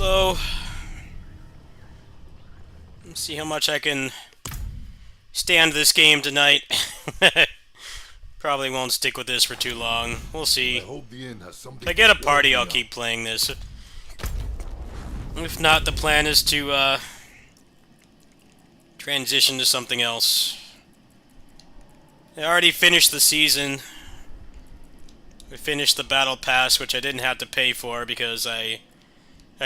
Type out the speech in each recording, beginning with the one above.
Hello. Let's see how much I can stand this game tonight. Probably won't stick with this for too long. We'll see. If I get a party, I'll keep playing this. If not, the plan is to transition to something else. I already finished the season. We finished the Battle Pass, which I didn't have to pay for because I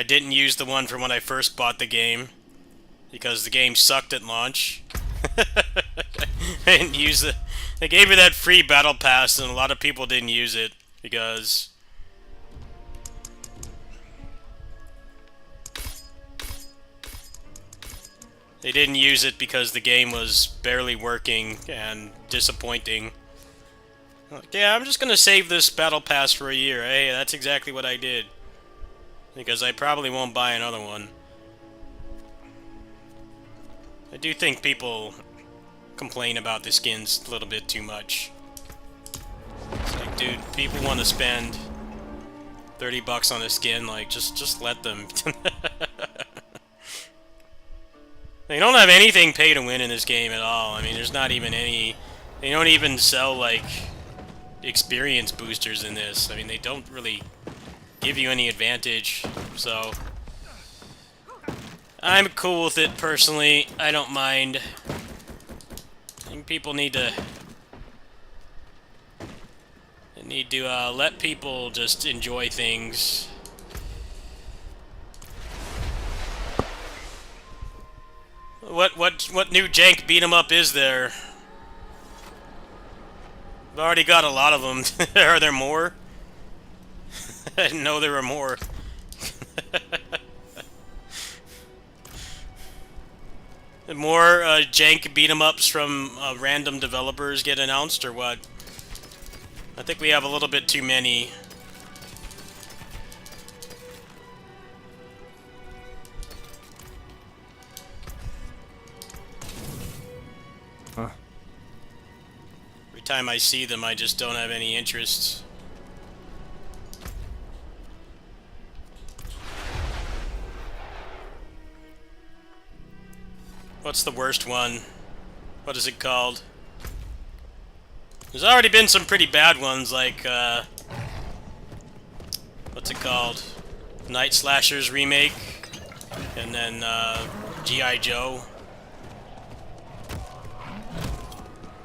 didn't use the one from when I first bought the game. Because the game sucked at launch. I didn't use it. They gave me that free Battle Pass, and a lot of people didn't use it because they didn't use it because the game was barely working and disappointing. Like, yeah, I'm just gonna save this Battle Pass for a year. Hey, that's exactly what I did. Because I probably won't buy another one. I do think people complain about the skins a little bit too much. It's like, dude, people want to spend $30 on a skin, like, just let them. They don't have anything pay to win in this game at all. I mean, there's not even any... They don't even sell, like, experience boosters in this. I mean, they don't really give you any advantage, so... I'm cool with it, personally. I don't mind. I think people need to... let people just enjoy things. What new jank beat 'em up is there? I've already got a lot of them. Are there more? I didn't know there were more. More jank beat-em-ups from random developers get announced, or what? I think we have a little bit too many. Huh. Every time I see them, I just don't have any interest. What's the worst one? What is it called? There's already been some pretty bad ones, like, what's it called? Night Slashers Remake, and then, G.I. Joe.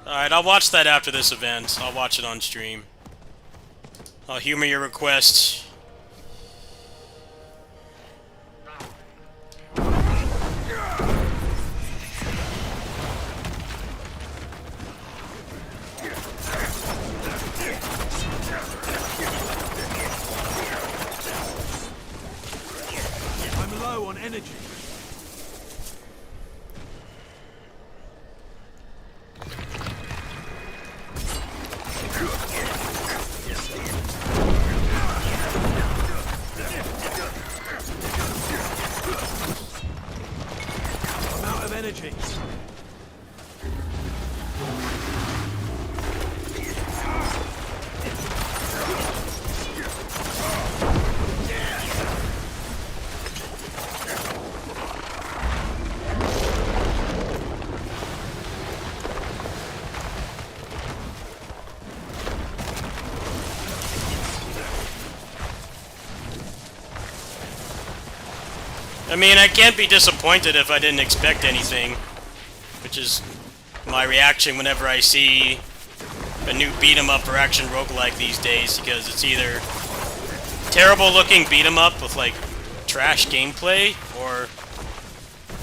Alright, I'll watch that after this event. I'll watch it on stream. I'll humor your request. Low on energy. I'm out of energy. I mean, I can't be disappointed if I didn't expect anything, which is my reaction whenever I see a new beat-em-up or action roguelike these days, because it's either terrible-looking beat-em-up with, like, trash gameplay, or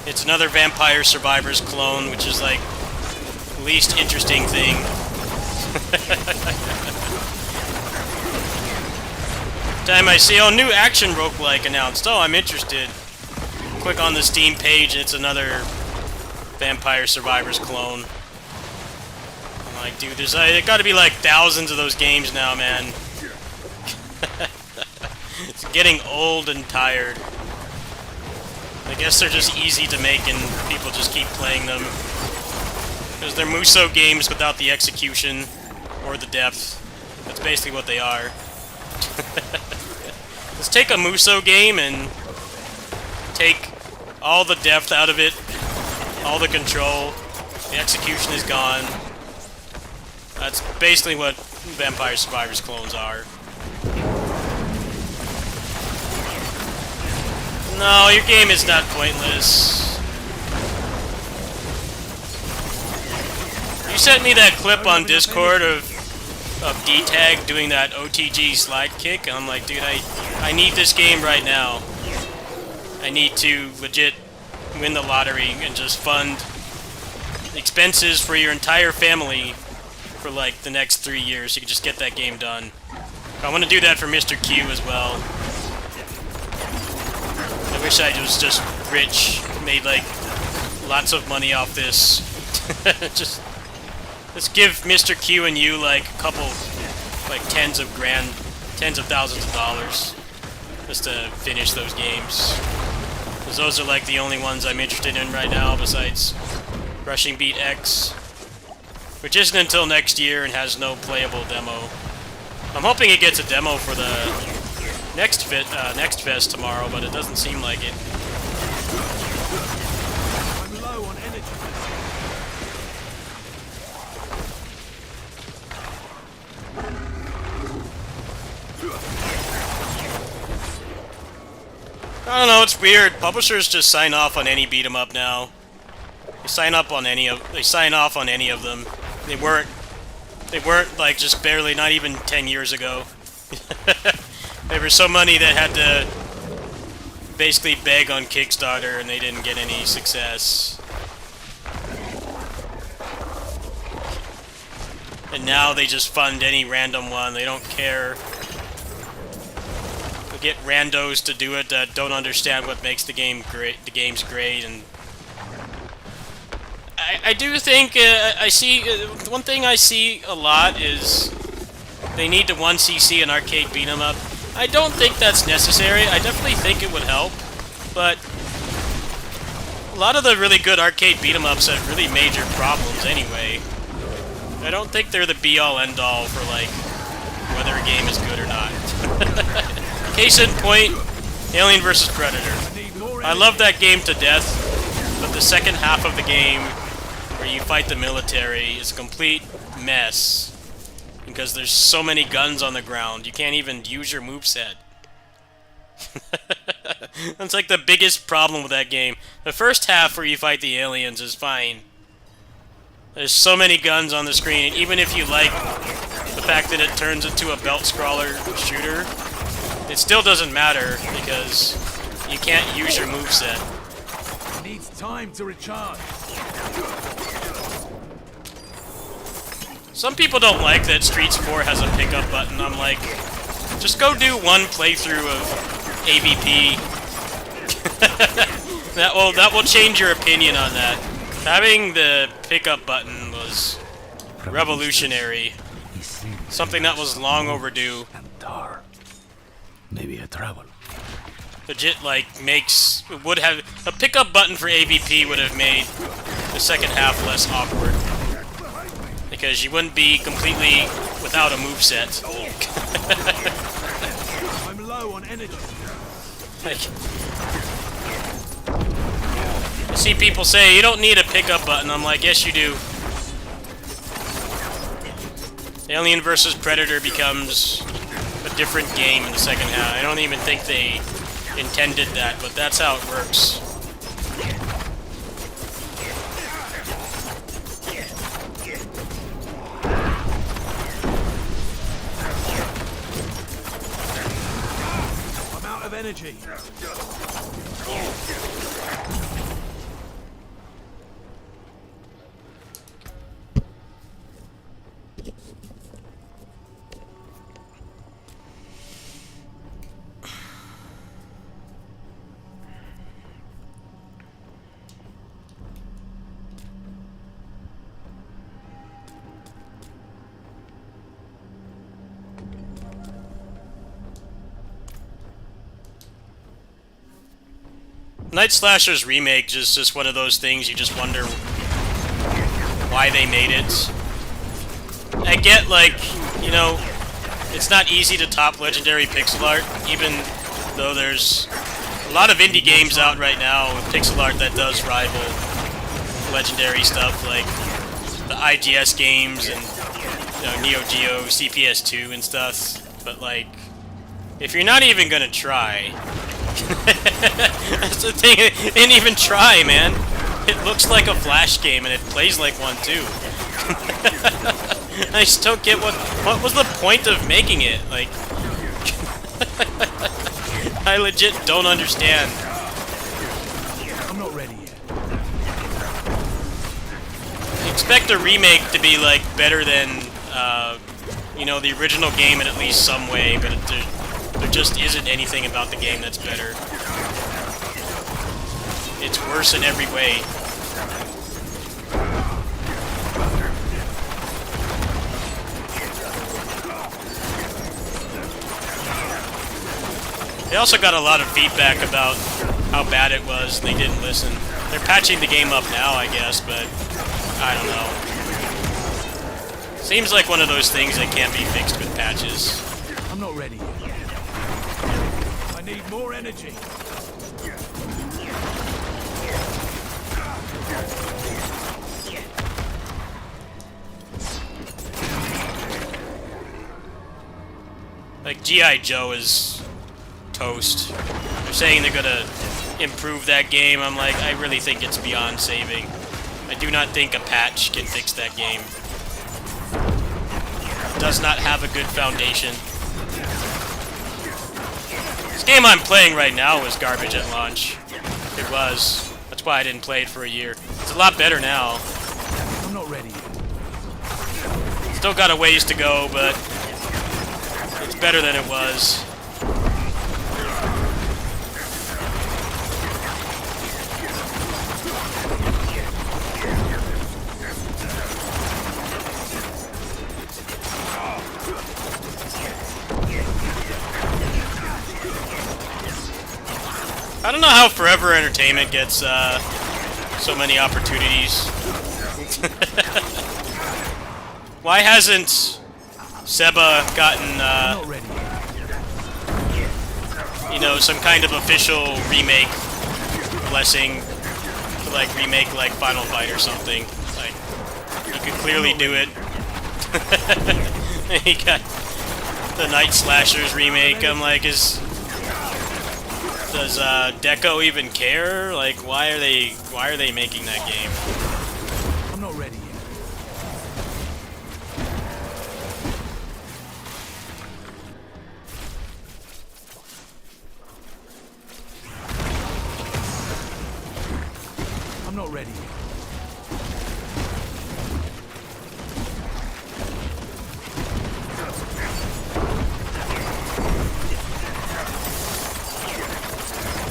it's another Vampire Survivors clone, which is, like, the least interesting thing. Time I see, oh, new action roguelike announced. Oh, I'm interested. Click on the Steam page, and it's another Vampire Survivors clone. I'm like, dude, there's gotta be like thousands of those games now, man. It's getting old and tired. I guess they're just easy to make and people just keep playing them. Because they're Muso games without the execution or the depth. That's basically what they are. Let's take a Muso game and take all the depth out of it, all the control. The execution is gone. That's basically what Vampire Survivors clones are. No, your game is not pointless. You sent me that clip on Discord of D-Tag doing that OTG slide kick, and I'm like, dude, I need this game right now. I need to legit win the lottery and just fund expenses for your entire family for like the next 3 years. You can just get that game done. I want to do that for Mr. Q as well. I wish I was just rich, made like lots of money off this. Just let's give Mr. Q and you like a couple, like tens of thousands of dollars just to finish those games. Because those are like the only ones I'm interested in right now besides Rushing Beat X, which isn't until next year and has no playable demo. I'm hoping it gets a demo for the next fest tomorrow, but it doesn't seem like it. I'm low on energy. I don't know, it's weird. Publishers just sign off on any beat 'em up now. They sign off on any of them. They weren't like just barely, not even 10 years ago. There were so many that had to basically beg on Kickstarter and they didn't get any success. And now they just fund any random one. They don't care. They get randos to do it that don't understand what makes the game great. The game's great, and I do think I see one thing I see a lot is they need to 1cc an arcade beat 'em up. I don't think that's necessary. I definitely think it would help, but a lot of the really good arcade beat 'em ups have really major problems anyway. I don't think they're the be-all end-all for like whether a game is good or not. Case in point, Alien vs. Predator. I love that game to death, but the second half of the game where you fight the military is a complete mess because there's so many guns on the ground. You can't even use your moveset. That's like the biggest problem with that game. The first half where you fight the aliens is fine. There's so many guns on the screen, and even if you like the fact that it turns into a belt-scrawler shooter, it still doesn't matter because you can't use your moveset. Needs time to recharge. Some people don't like that Streets 4 has a pickup button. I'm like, just go do one playthrough of AVP. that will change your opinion on that. Having the pickup button was revolutionary. Something that was long overdue. Maybe a travel. Legit, like, would have a pickup button for AVP would have made the second half less awkward. Because you wouldn't be completely without a moveset. I'm low on energy. Like, I see people say, you don't need a pickup button. I'm like, yes you do. Alien vs. Predator becomes a different game in the second half. I don't even think they intended that, but that's how it works. I'm out of energy. Night Slasher's remake is just one of those things you just wonder why they made it. I get, like, you know, it's not easy to top legendary pixel art, even though there's A lot of indie games out right now with pixel art that does rival legendary stuff like the IGS games and Neo Geo, CPS2 and stuff. But like, if you're not even gonna try, that's the thing. It didn't even try, man. It looks like a Flash game and it plays like one too. I just don't get what was the point of making it. Like, I legit don't understand. I'm not ready yet. Expect a remake to be like better than the original game in at least some way, but there just isn't anything about the game that's better. It's worse in every way. They also got a lot of feedback about how bad it was, and they didn't listen. They're patching the game up now, I guess, but I don't know. Seems like one of those things that can't be fixed with patches. I'm not ready yet. I need more energy. Like, G.I. Joe is toast. They're saying they're gonna improve that game. I'm like, I really think it's beyond saving. I do not think a patch can fix that game. It does not have a good foundation. This game I'm playing right now was garbage at launch. It was. That's why I didn't play it for a year. It's a lot better now. I'm not ready yet. Still got a ways to go, but it's better than it was. I don't know how Forever Entertainment gets so many opportunities. Why hasn't Seba gotten, I'm not ready yet. some kind of official remake blessing to, like, remake, like, Final Fight or something? Like, you could clearly do it. He got the Night Slashers remake. I'm like, does Deco even care? Like, why are they making that game? I'm not ready yet. I'm not ready yet.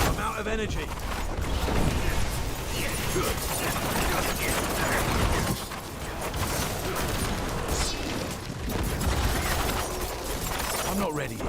I'm out of energy. I'm not ready yet.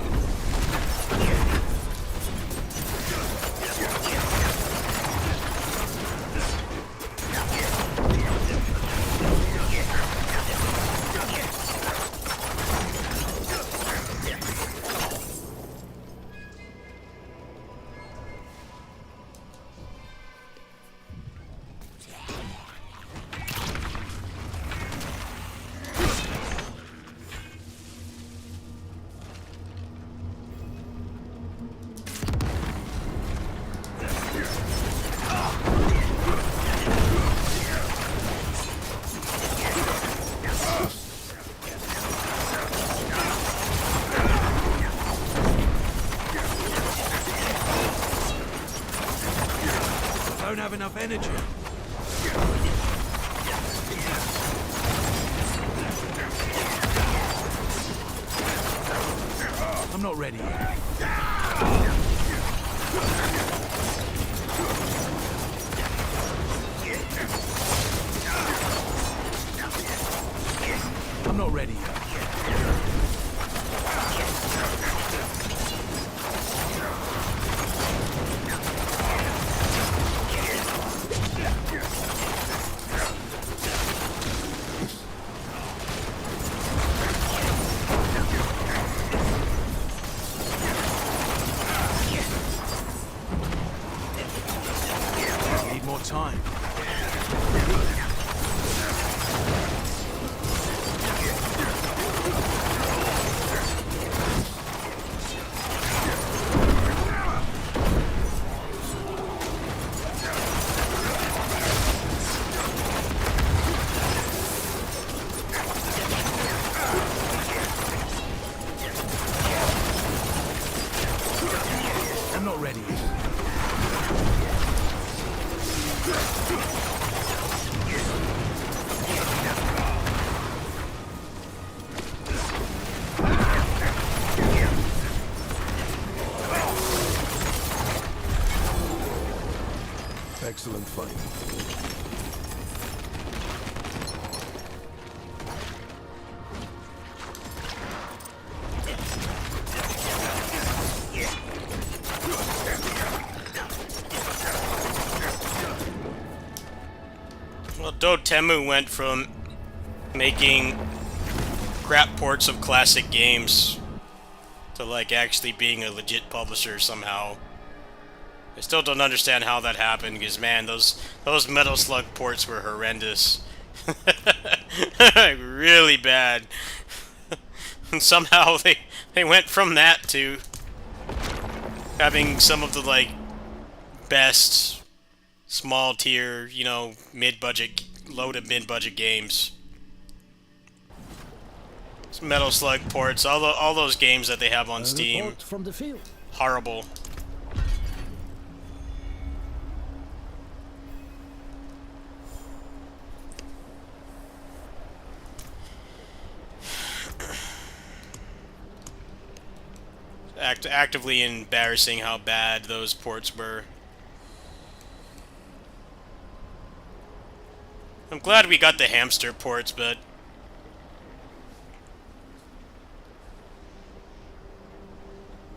Don't have enough energy. I'm not ready yet. I'm not ready yet. already. Excellent fight. Well, Dotemu went from making crap ports of classic games to like actually being a legit publisher somehow. I still don't understand how that happened, because man, those Metal Slug ports were horrendous. Really bad. And somehow they went from that to having some of the like best small tier, you know, mid-budget, low to mid-budget games. Some Metal Slug ports, all those games that they have on Steam, Report from the field. horrible. Actively embarrassing how bad those ports were. I'm glad we got the hamster ports, but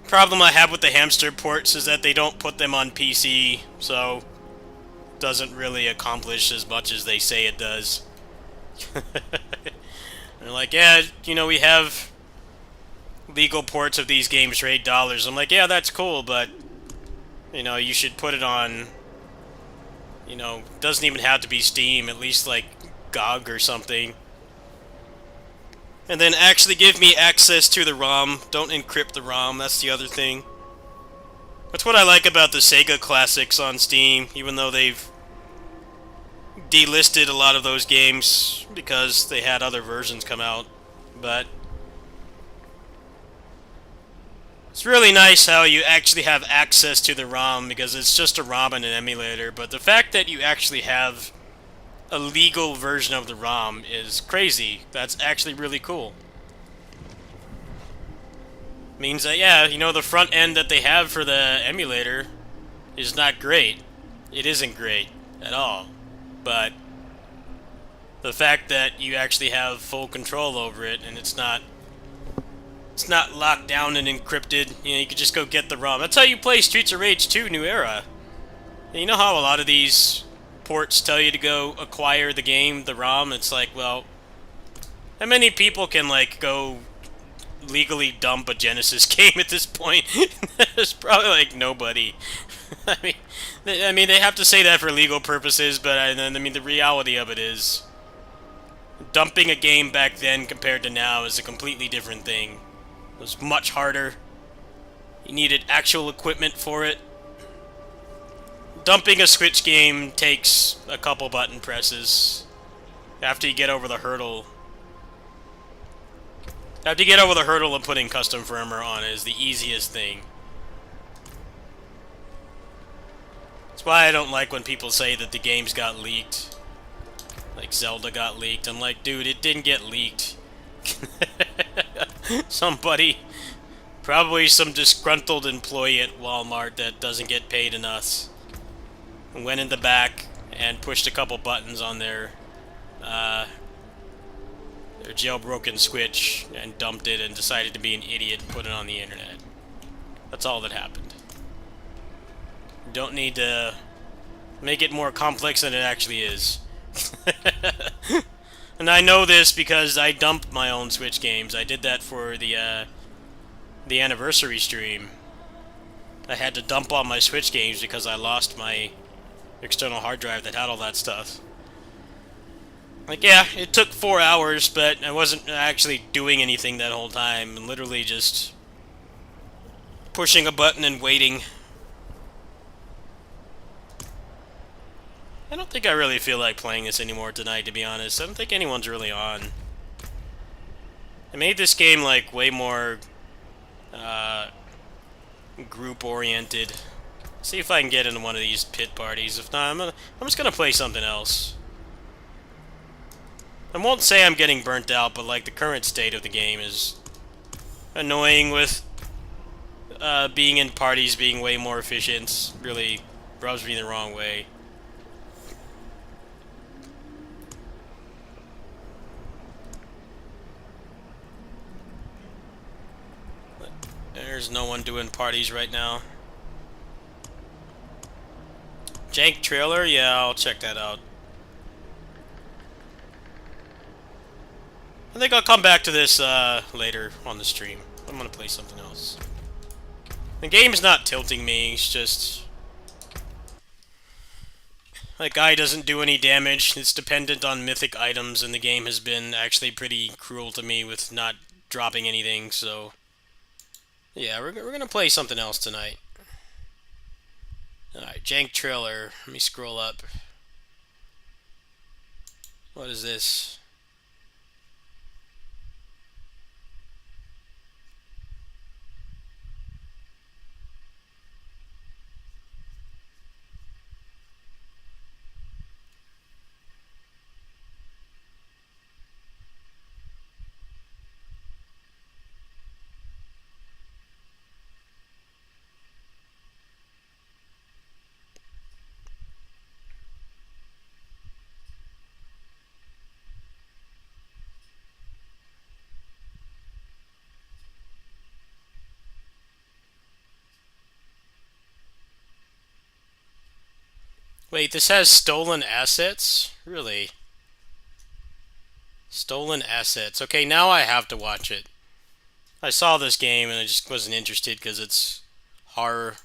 problem I have with the hamster ports is that they don't put them on PC, so it doesn't really accomplish as much as they say it does. They're like, yeah, you know, we have legal ports of these games for $8. I'm like, yeah, that's cool, but you know, you should put it on, you know, doesn't even have to be Steam, at least like GOG or something. And then actually give me access to the ROM. Don't encrypt the ROM, that's the other thing. That's what I like about the Sega classics on Steam, even though they've delisted a lot of those games because they had other versions come out. But it's really nice how you actually have access to the ROM, because it's just a ROM and an emulator, but the fact that you actually have a legal version of the ROM is crazy. That's actually really cool. Means that, yeah, you know, the front end that they have for the emulator is not great. It isn't great at all. But the fact that you actually have full control over it, and it's not locked down and encrypted. You know, you could just go get the ROM. That's how you play Streets of Rage 2 New Era. And you know how a lot of these ports tell you to go acquire the game, the ROM? It's like, well, how many people can, like, go legally dump a Genesis game at this point? There's probably, like, nobody. I mean, they have to say that for legal purposes, but I mean, the reality of it is dumping a game back then compared to now is a completely different thing. It was much harder. You needed actual equipment for it. Dumping a Switch game takes a couple button presses. After you get over the hurdle. After you get over the hurdle of putting custom firmware on it is the easiest thing. That's why I don't like when people say that the games got leaked. Like Zelda got leaked. I'm like, dude, it didn't get leaked. Somebody, probably some disgruntled employee at Walmart that doesn't get paid enough, went in the back and pushed a couple buttons on their jailbroken Switch and dumped it and decided to be an idiot and put it on the internet. That's all that happened. You don't need to make it more complex than it actually is. And I know this because I dumped my own Switch games. I did that for the anniversary stream. I had to dump all my Switch games because I lost my external hard drive that had all that stuff. Like, yeah, it took 4 hours, but I wasn't actually doing anything that whole time. Literally just pushing a button and waiting. I don't think I really feel like playing this anymore tonight, to be honest. I don't think anyone's really on. I made this game, like, way more group-oriented. See if I can get into one of these pit parties. If not, I'm just gonna play something else. I won't say I'm getting burnt out, but like the current state of the game is annoying with being in parties being way more efficient. Really rubs me the wrong way. There's no one doing parties right now. Jank trailer? Yeah, I'll check that out. I think I'll come back to this later on the stream. I'm gonna play something else. The game's not tilting me, it's just... that guy doesn't do any damage. It's dependent on mythic items, and the game has been actually pretty cruel to me with not dropping anything, so... yeah, we're gonna play something else tonight. Alright, jank trailer. Let me scroll up. What is this? Wait, this has stolen assets? Really? Stolen assets. Okay, now I have to watch it. I saw this game and I just wasn't interested because it's horror.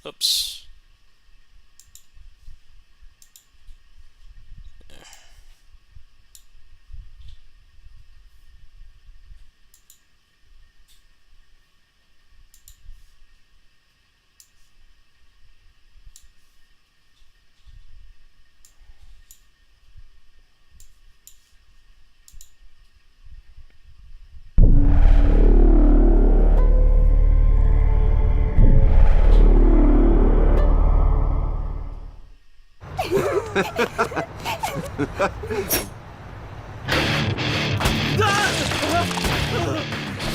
Oops.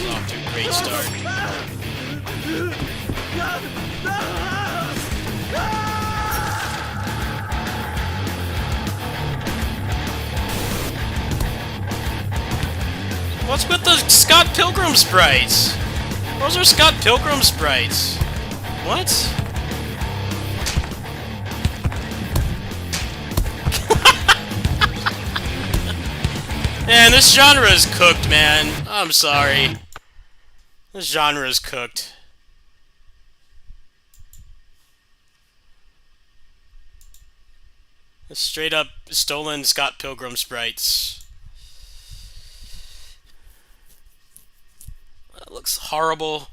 Off to a great start. What's with the Scott Pilgrim sprites? Those are Scott Pilgrim sprites. What? Man, this genre is cooked, man. I'm sorry. This genre is cooked. It's straight up stolen Scott Pilgrim sprites. That looks horrible.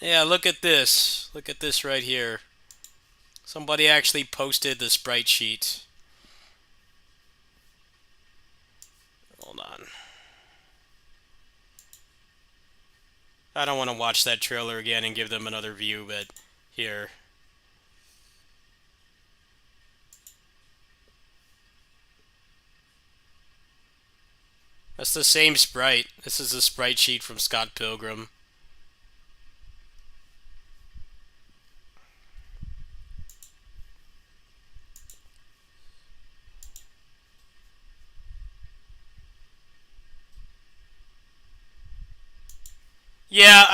Yeah, look at this. Look at this right here. Somebody actually posted the sprite sheet. Hold on. I don't want to watch that trailer again and give them another view, but here. That's the same sprite. This is a sprite sheet from Scott Pilgrim. Yeah,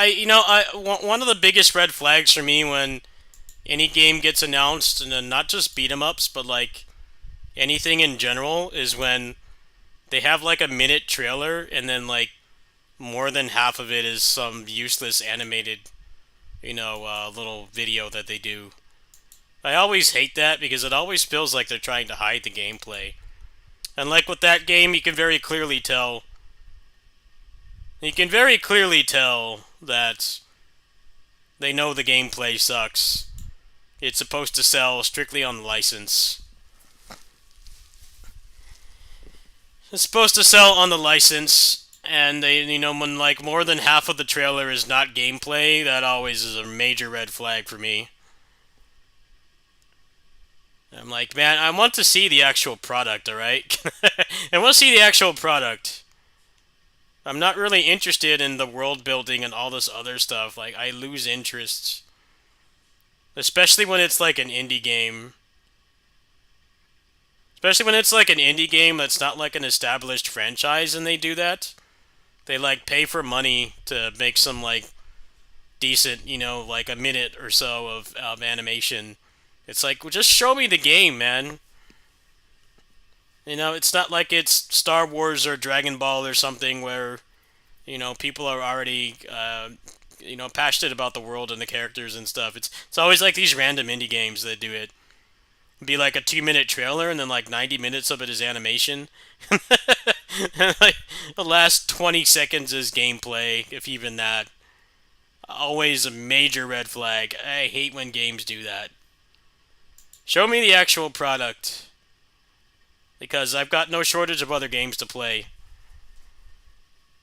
one of the biggest red flags for me when any game gets announced, and then not just beat 'em ups, but like anything in general, is when they have like a minute trailer and then like more than half of it is some useless animated, little video that they do. I always hate that because it always feels like they're trying to hide the gameplay. And like with that game, you can very clearly tell You can very clearly tell that they know the gameplay sucks. It's supposed to sell strictly on the license. It's supposed to sell on the license, and they, when like more than half of the trailer is not gameplay, that always is a major red flag for me. I'm like, man, I want to see the actual product, alright? I want to see the actual product. I'm not really interested in the world building and all this other stuff. Like, I lose interest. Especially when it's like an indie game. Especially when it's like an indie game that's not like an established franchise and they do that. They like pay for money to make some like decent, like a minute or so of animation. It's like, well, just show me the game, man. It's not like it's Star Wars or Dragon Ball or something where, people are already, passionate about the world and the characters and stuff. It's always like these random indie games that do it. It'd be like a 2-minute trailer and then like 90 minutes of it is animation. And like the last 20 seconds is gameplay, if even that. Always a major red flag. I hate when games do that. Show me the actual product. Because I've got no shortage of other games to play.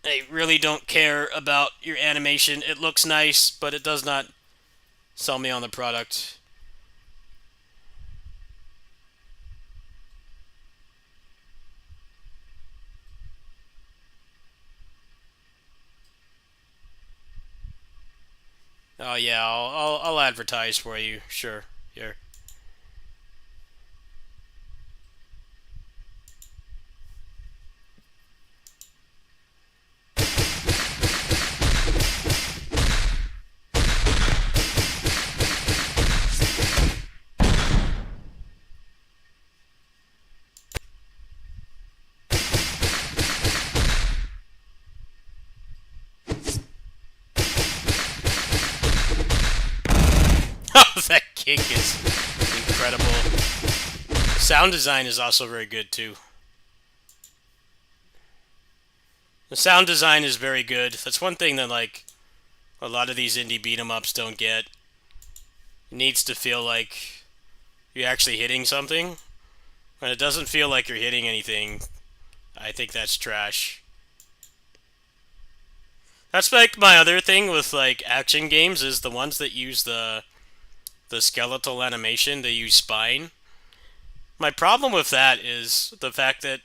I really don't care about your animation. It looks nice, but it does not sell me on the product. Oh yeah, I'll advertise for you. Sure. Here. Oh, that kick is incredible. The sound design is also very good too. The sound design is very good. That's one thing that like a lot of these indie beat 'em ups don't get. It needs to feel like you're actually hitting something. When it doesn't feel like you're hitting anything, I think that's trash. That's like my other thing with like action games is the ones that use the skeletal animation, they use spine. My problem with that is the fact that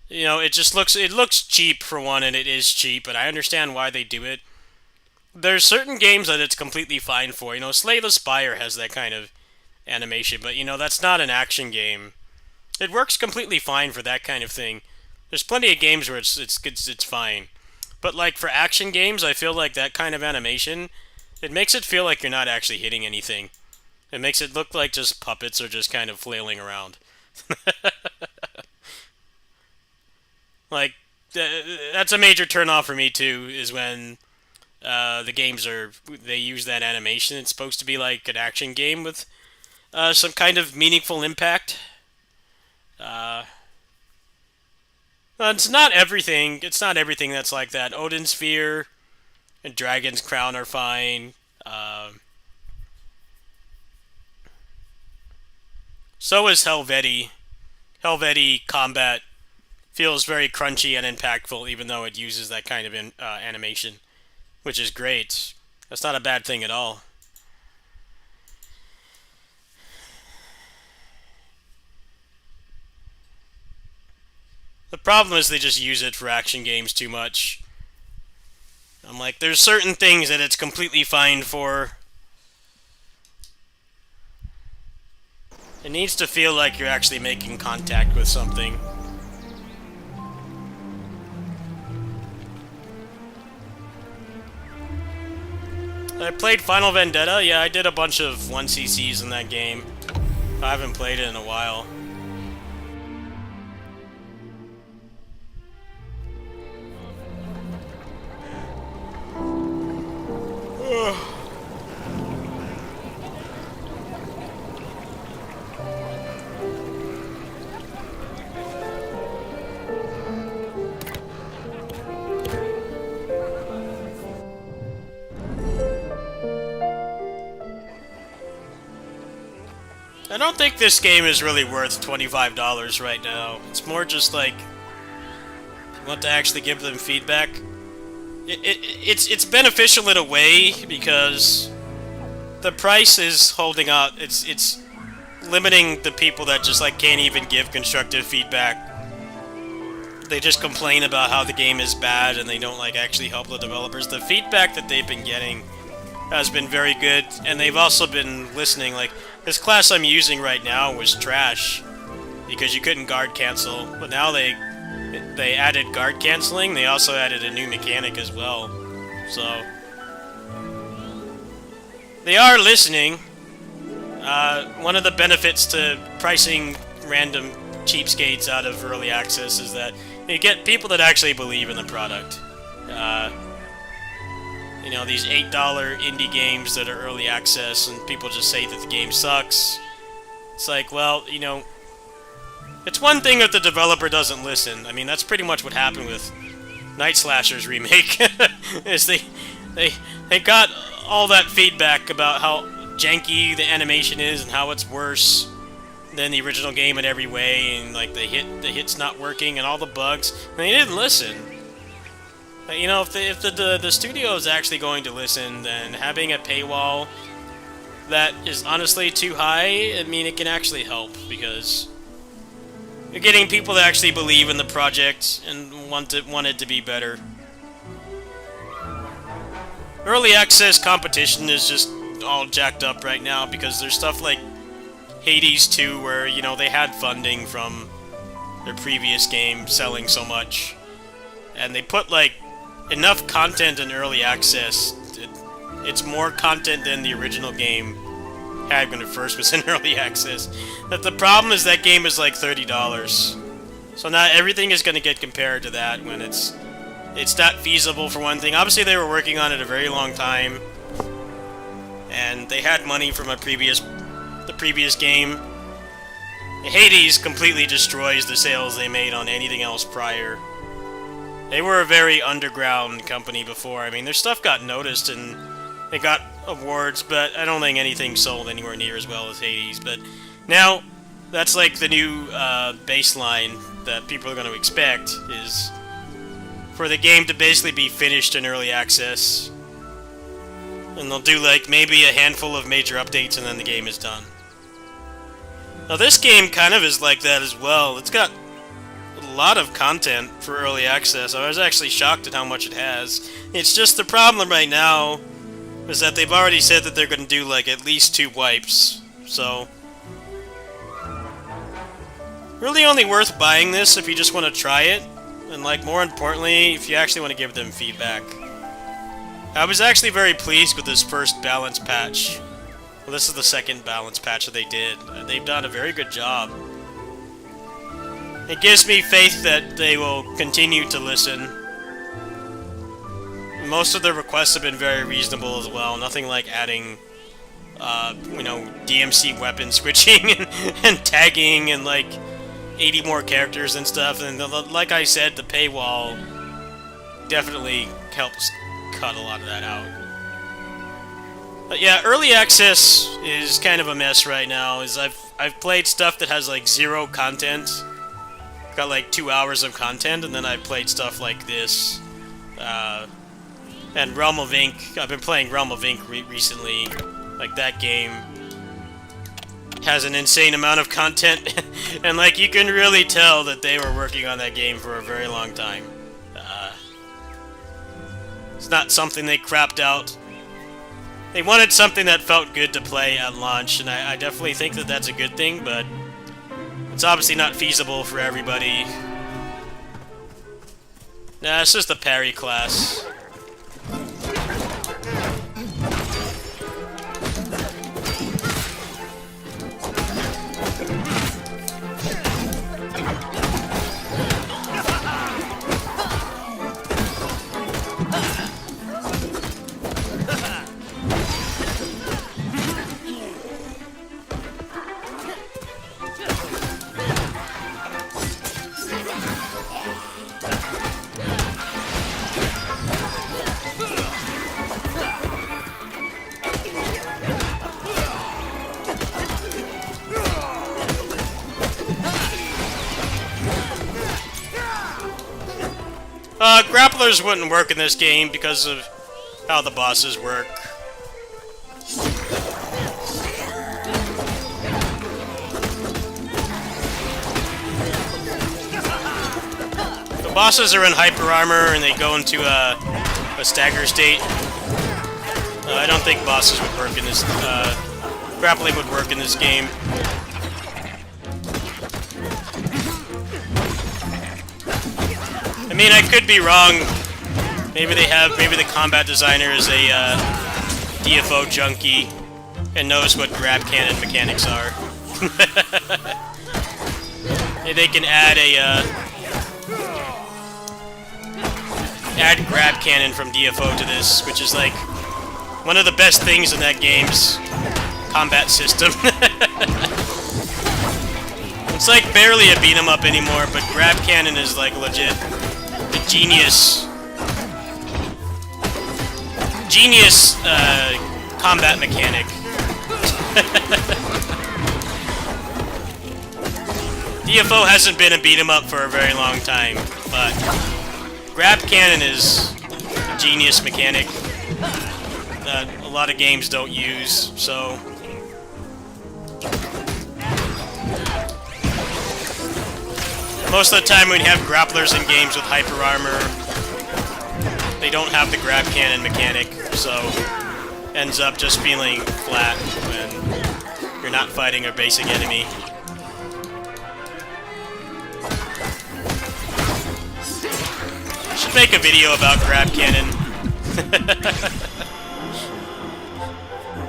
it looks cheap for one, and it is cheap, but I understand why they do it. There's certain games that it's completely fine for. Slay the Spire has that kind of animation, but that's not an action game. It works completely fine for that kind of thing. There's plenty of games where it's fine. But like for action games, I feel like that kind of animation, it makes it feel like you're not actually hitting anything. It makes it look like just puppets are just kind of flailing around. Like, that's a major turnoff for me too, is when they use that animation. It's supposed to be like an action game with some kind of meaningful impact. It's not everything. It's not everything that's like that. Odin's Sphere and Dragon's Crown are fine. So is Helvetii. Helvetii combat feels very crunchy and impactful, even though it uses that kind of animation, which is great. That's not a bad thing at all. The problem is they just use it for action games too much. I'm like, there's certain things that it's completely fine for. It needs to feel like you're actually making contact with something. I played Final Vendetta. Yeah, I did a bunch of 1cc's in that game. I haven't played it in a while. don't think this game is really worth $25 right now. It's more just like, you want to actually give them feedback. It's beneficial in a way because the price is holding out. It's limiting the people that just like can't even give constructive feedback. They just complain about how the game is bad and they don't like actually help the developers. The feedback that they've been getting has been very good, and they've also been listening. Like, this class I'm using right now was trash because you couldn't guard cancel, but now they added guard canceling. They also added a new mechanic as well, so they are listening. One of the benefits to pricing random cheapskates out of early access is that you get people that actually believe in the product. You know, these $8 indie games that are early access, and people just say that the game sucks. It's like, well, you know, it's one thing if the developer doesn't listen. I mean, that's pretty much what happened with Night Slasher's remake. Is they got all that feedback about how janky the animation is and how it's worse than the original game in every way, and like the hit's not working and all the bugs, and they didn't listen. But, you know, if the studio is actually going to listen, then having a paywall that is honestly too high, I mean, it can actually help, because you're getting people that actually believe in the project and want it to be better. Early access competition is just all jacked up right now because there's stuff like Hades 2 where, you know, they had funding from their previous game selling so much, and they put like enough content in early access. It's more content than the original game had when it first was in early access. But the problem is that game is like $30. So not everything is going to get compared to that when it's not feasible for one thing. Obviously they were working on it a very long time, and they had money from the previous game. Hades completely destroys the sales they made on anything else prior. They were a very underground company before. I mean, their stuff got noticed and they got awards, but I don't think anything sold anywhere near as well as Hades. But now, that's like the new baseline that people are going to expect, is for the game to basically be finished in early access. And they'll do like maybe a handful of major updates and then the game is done. Now this game kind of is like that as well. It's got a lot of content for early access. I was actually shocked at how much it has. It's just the problem right now is that they've already said that they're going to do like at least 2 wipes. So really only worth buying this if you just want to try it, and like more importantly, if you actually want to give them feedback. I was actually very pleased with this first balance patch. Well, this is the second balance patch that they did. They've done a very good job. It gives me faith that they will continue to listen. Most of the requests have been very reasonable as well. Nothing like adding, you know, DMC weapon switching and tagging and like 80 more characters and stuff. And like I said, the paywall definitely helps cut a lot of that out. But yeah, early access is kind of a mess right now. I've played stuff that has like 0 content. Got like 2 hours of content, and then I've played stuff like this. And Realm of Ink. I've been playing Realm of Ink recently. Like, that game has an insane amount of content, and like you can really tell that they were working on that game for a very long time. It's not something they crapped out. They wanted something that felt good to play at launch, and I definitely think that that's a good thing, but it's obviously not feasible for everybody. Nah, it's just the parry class. Grapplers wouldn't work in this game because of how the bosses work. The bosses are in hyper armor and they go into a stagger state. I don't think bosses would work in this. Grappling would work in this game. I mean, I could be wrong. Maybe the combat designer is a DFO junkie and knows what grab cannon mechanics are. Maybe they can add add grab cannon from DFO to this, which is like one of the best things in that game's combat system. It's like barely a beat 'em up anymore, but grab cannon is like legit a genius combat mechanic. DFO hasn't been a beat 'em up for a very long time, but grab cannon is a genius mechanic that a lot of games don't use, so... Most of the time when you have grapplers in games with hyper armor, they don't have the grab cannon mechanic, so ends up just feeling flat when you're not fighting a basic enemy. Should make a video about grab cannon.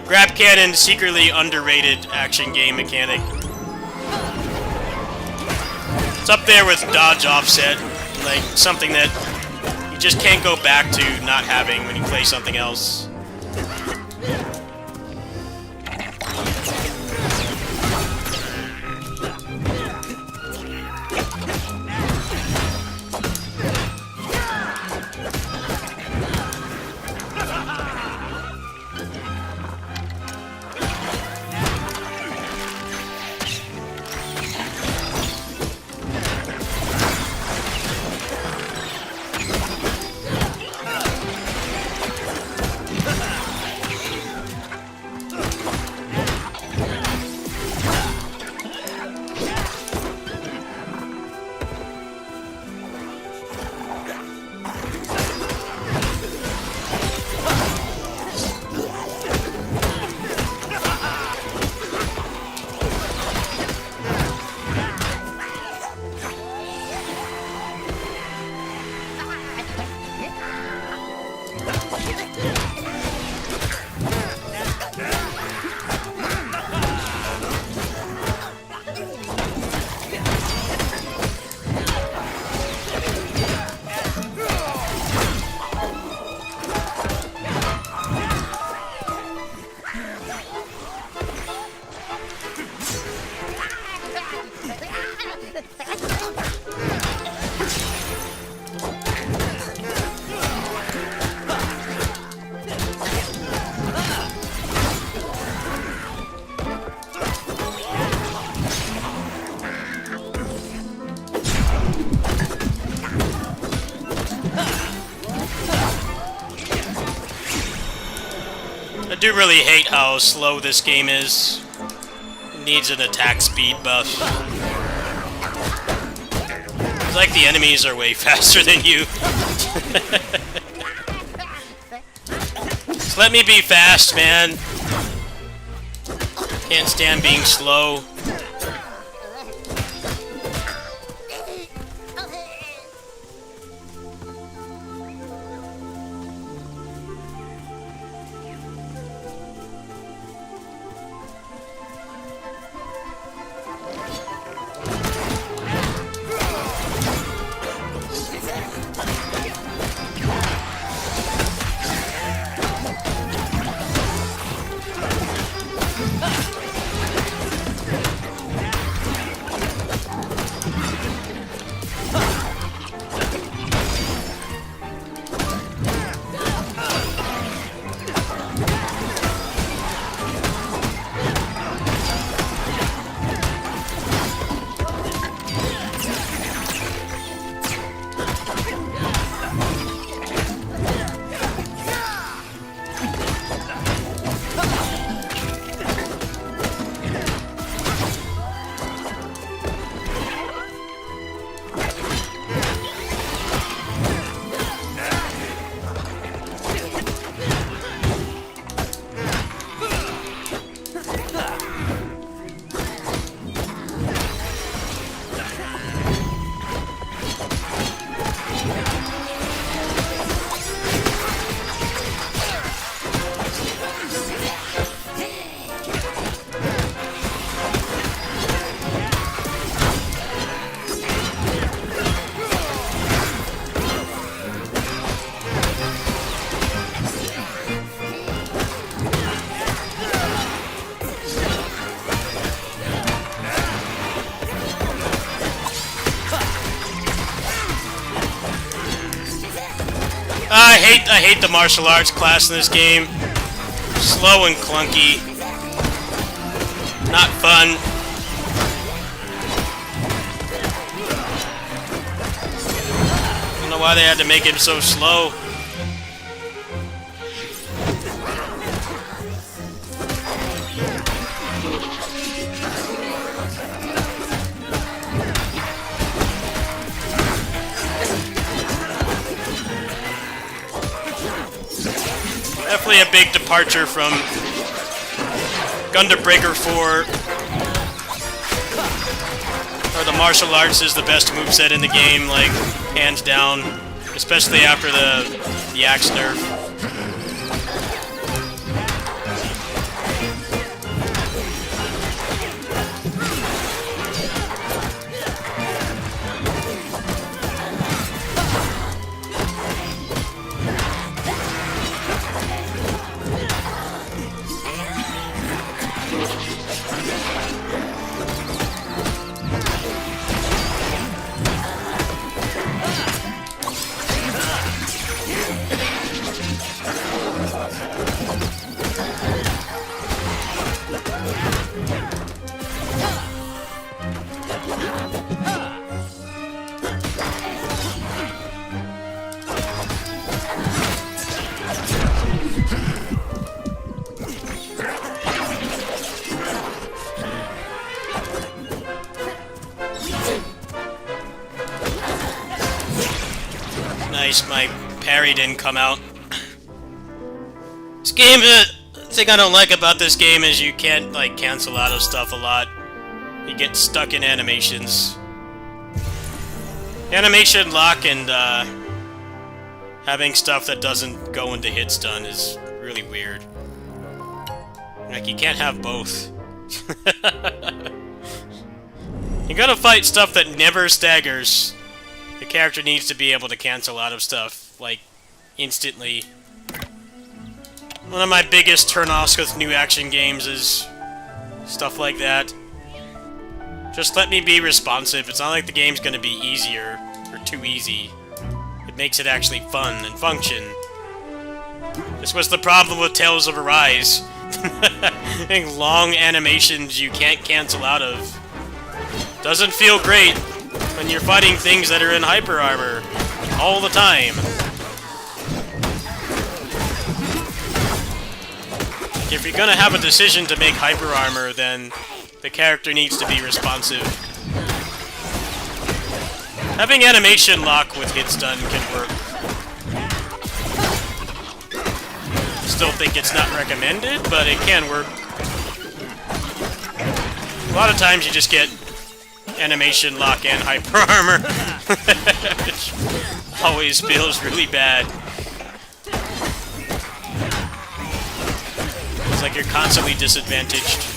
Grab cannon, secretly underrated action game mechanic. It's up there with dodge offset, like something that you just can't go back to not having when you play something else. I do really hate how slow this game is. It needs an attack speed buff. It's like the enemies are way faster than you. Just let me be fast, man. Can't stand being slow. I hate the martial arts class in this game. Slow and clunky. Not fun. I don't know why they had to make him so slow. Definitely a big departure from Gundam Breaker 4, where the martial arts is the best moveset in the game, like, hands down, especially after the axe nerf. Nice, my parry didn't come out. This game, the thing I don't like about this game is you can't, like, cancel out of stuff a lot. You get stuck in animations. Animation lock and, having stuff that doesn't go into hit stun is really weird. Like, you can't have both. You gotta fight stuff that never staggers. The character needs to be able to cancel out of stuff, like, instantly. One of my biggest turn-offs with new action games is stuff like that. Just let me be responsive. It's not like the game's gonna be easier, or too easy. It makes it actually fun and function. This was the problem with Tales of Arise. Having long animations you can't cancel out of. Doesn't feel great when you're fighting things that are in hyper armor all the time. If you're gonna have a decision to make hyper armor, then the character needs to be responsive. Having animation lock with hit stun can work. Still think it's not recommended, but it can work. A lot of times you just get animation lock and hyper armor, which always feels really bad. It's like you're constantly disadvantaged.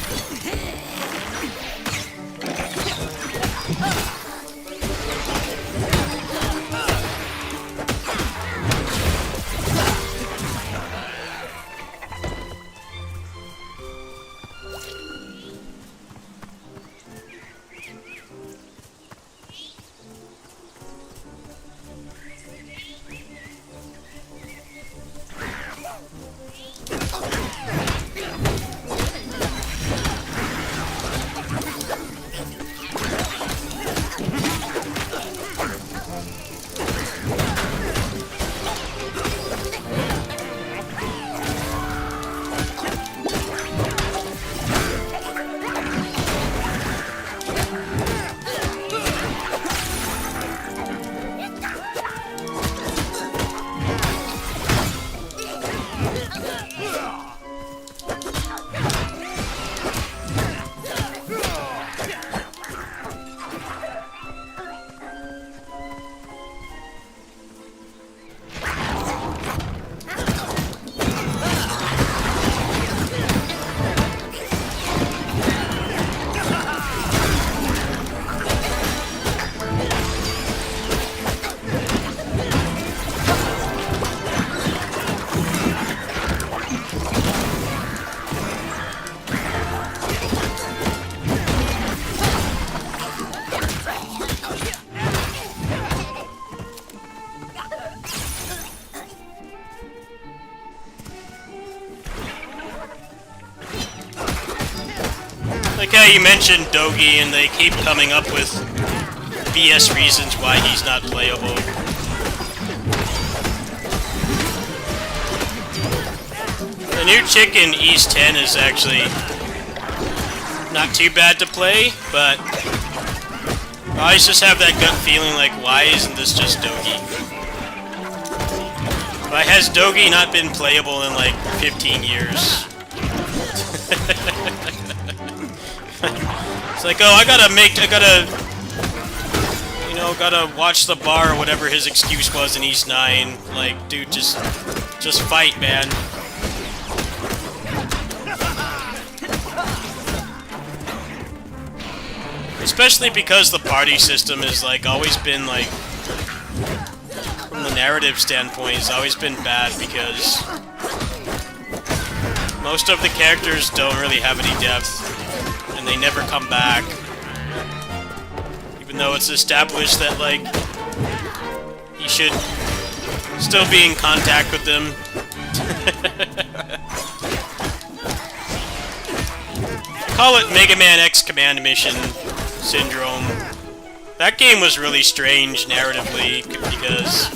how you mentioned Dogi and they keep coming up with BS reasons why he's not playable. The new chick in East 10 is actually not too bad to play, but I always just have that gut feeling like, why isn't this just Dogi? Why has Dogi not been playable in like 15 years? It's like, oh, gotta watch the bar or whatever his excuse was in East 9. Like, dude, just fight, man. Especially because the party system has, like, always been, like, from the narrative standpoint, it's always been bad because most of the characters don't really have any depth, and they never come back. Even though it's established that, like, you should still be in contact with them. Call it Mega Man X Command Mission Syndrome. That game was really strange narratively because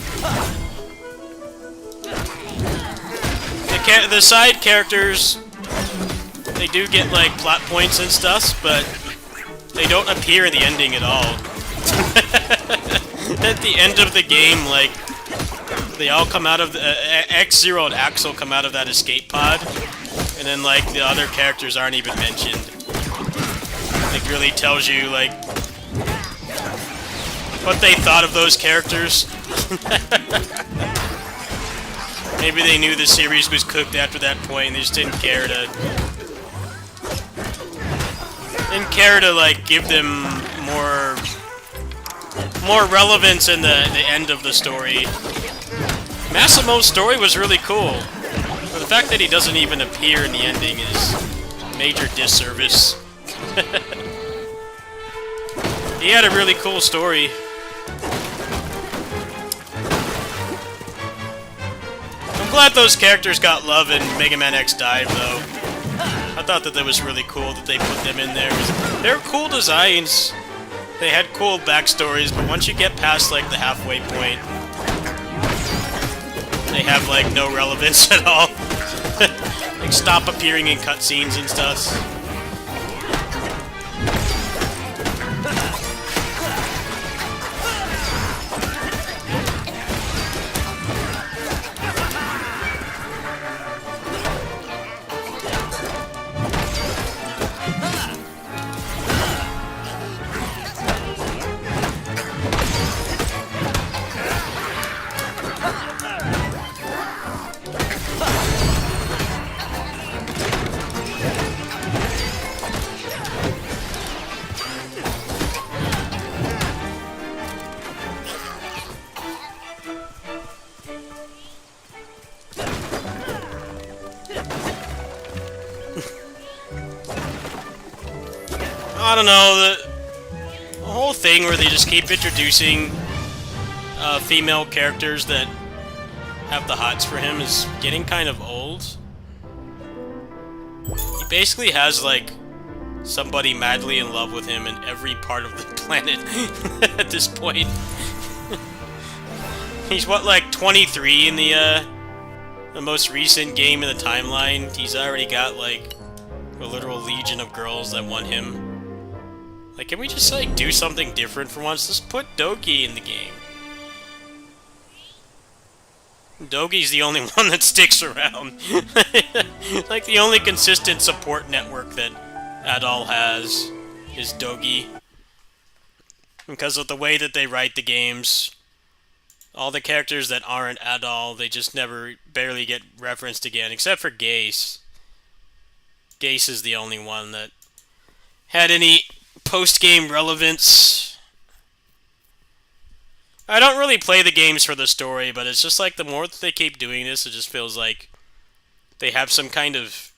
the side characters, they do get like plot points and stuff, but they don't appear in the ending at all. At the end of the game, like, they all come out of the X-Zero and Axel come out of that escape pod, and then like the other characters aren't even mentioned. It really tells you like what they thought of those characters. Maybe they knew the series was cooked after that point and they just didn't care to like give them more relevance in the end of the story. Massimo's story was really cool, but the fact that he doesn't even appear in the ending is a major disservice. He had a really cool story. I'm glad those characters got love in Mega Man X Dive, though. I thought that was really cool that they put them in there. They're cool designs. They had cool backstories, but once you get past, like, the halfway point, they have, like, no relevance at all. Like, stop appearing in cutscenes and stuff. I don't know, the whole thing where they just keep introducing female characters that have the hots for him is getting kind of old. He basically has, like, somebody madly in love with him in every part of the planet at this point. He's, what, like, 23 in the most recent game in the timeline. He's already got, like, a literal legion of girls that want him. Like, can we just, like, do something different for once? Let's put Dogi in the game. Dogi's the only one that sticks around. Like, the only consistent support network that Adol has is Dogi. Because of the way that they write the games, all the characters that aren't Adol, they just barely get referenced again, except for Gase. Gase is the only one that had any post-game relevance. I don't really play the games for the story, but it's just like the more that they keep doing this, it just feels like they have some kind of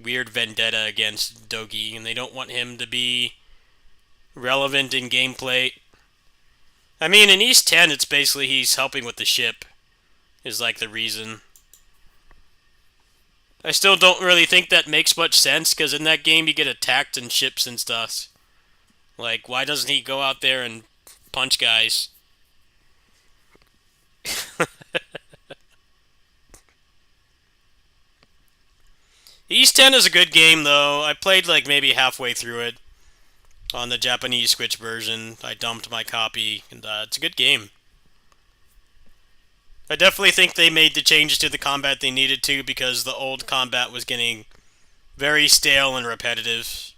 weird vendetta against Dogi, and they don't want him to be relevant in gameplay. I mean, in East 10, it's basically he's helping with the ship, is like the reason. I still don't really think that makes much sense, because in that game you get attacked in ships and stuff. Like, why doesn't he go out there and punch guys? East 10 is a good game, though. I played like maybe halfway through it on the Japanese Switch version. I dumped my copy, and it's a good game. I definitely think they made the changes to the combat they needed to, because the old combat was getting very stale and repetitive.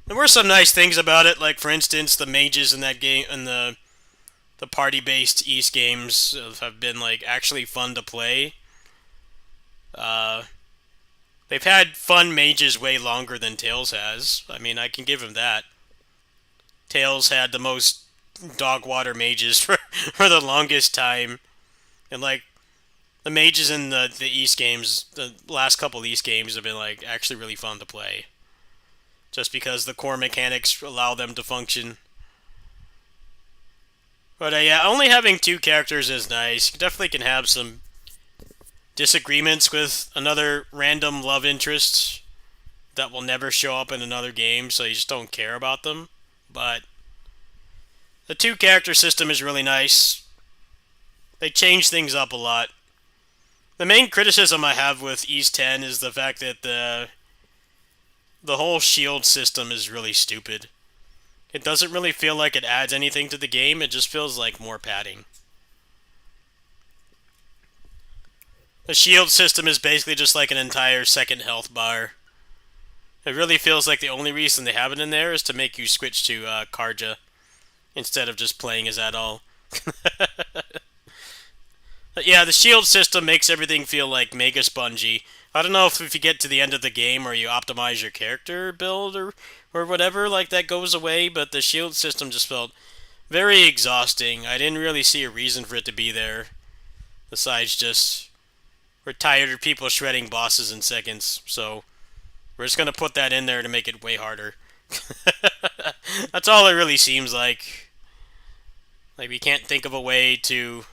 There were some nice things about it, like for instance, the mages in that game and the party-based East games have been like actually fun to play. Uh, they've had fun mages way longer than Tails has. I mean, I can give him that. Tails had the most dog water mages for the longest time, and like the mages in the East games, the last couple East games have been like actually really fun to play, just because the core mechanics allow them to function. But yeah, only having two characters is nice. You definitely can have some disagreements with another random love interest that will never show up in another game, so you just don't care about them. But the two character system is really nice. They change things up a lot. The main criticism I have with East 10 is the fact that the whole shield system is really stupid. It doesn't really feel like it adds anything to the game, it just feels like more padding. The shield system is basically just like an entire second health bar. It really feels like the only reason they have it in there is to make you switch to Karja instead of just playing as Adol. But yeah, the shield system makes everything feel like mega spongy. I don't know if you get to the end of the game or you optimize your character build or whatever, like that goes away, but the shield system just felt very exhausting. I didn't really see a reason for it to be there, besides just we're tired of people shredding bosses in seconds, so we're just gonna put that in there to make it way harder. That's all it really seems like. Like, we can't think of a way to...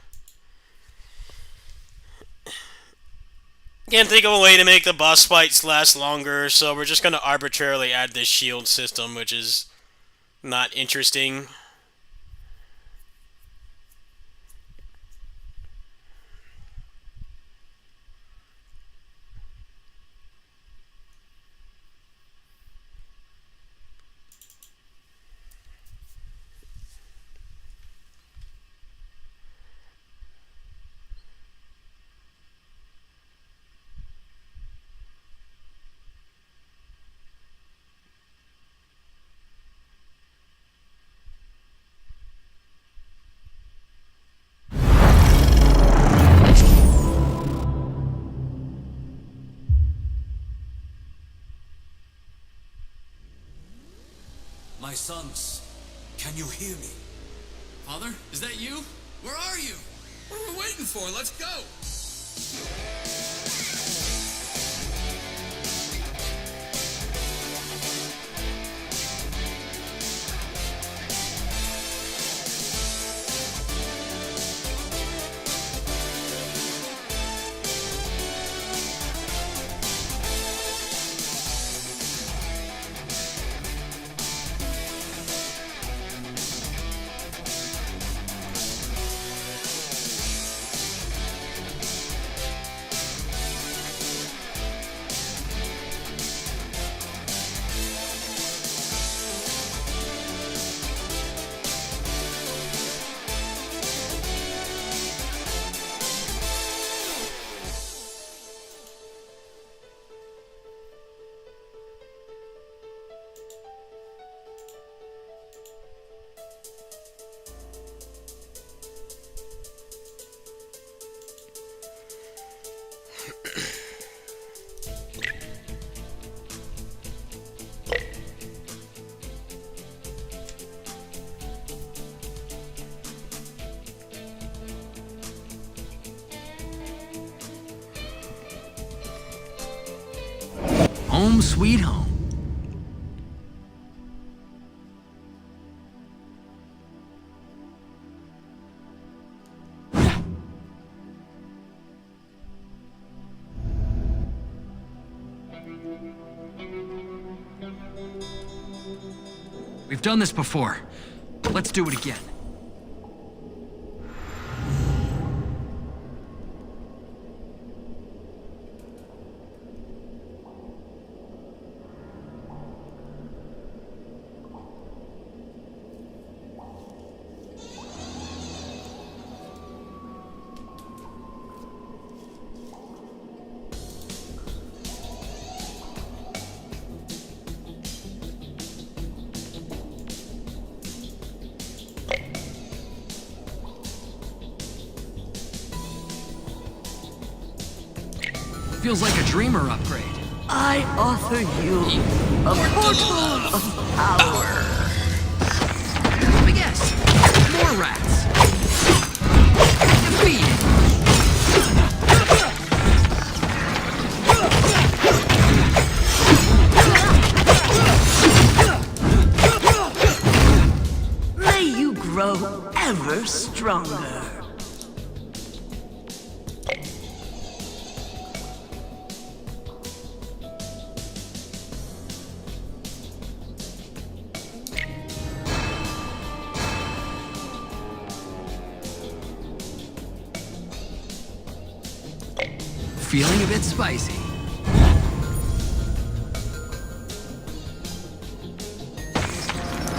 Can't think of a way to make the boss fights last longer, so we're just gonna arbitrarily add this shield system, which is not interesting. My sons, can you hear me? Father, is that you? Where are you? What are we waiting for? Let's go! Home sweet home. We've done this before. Let's do it again. Feels like a dreamer upgrade. I offer you a portal of power. Let me guess. More rats. Defeated. May you grow ever stronger. Feeling a bit spicy.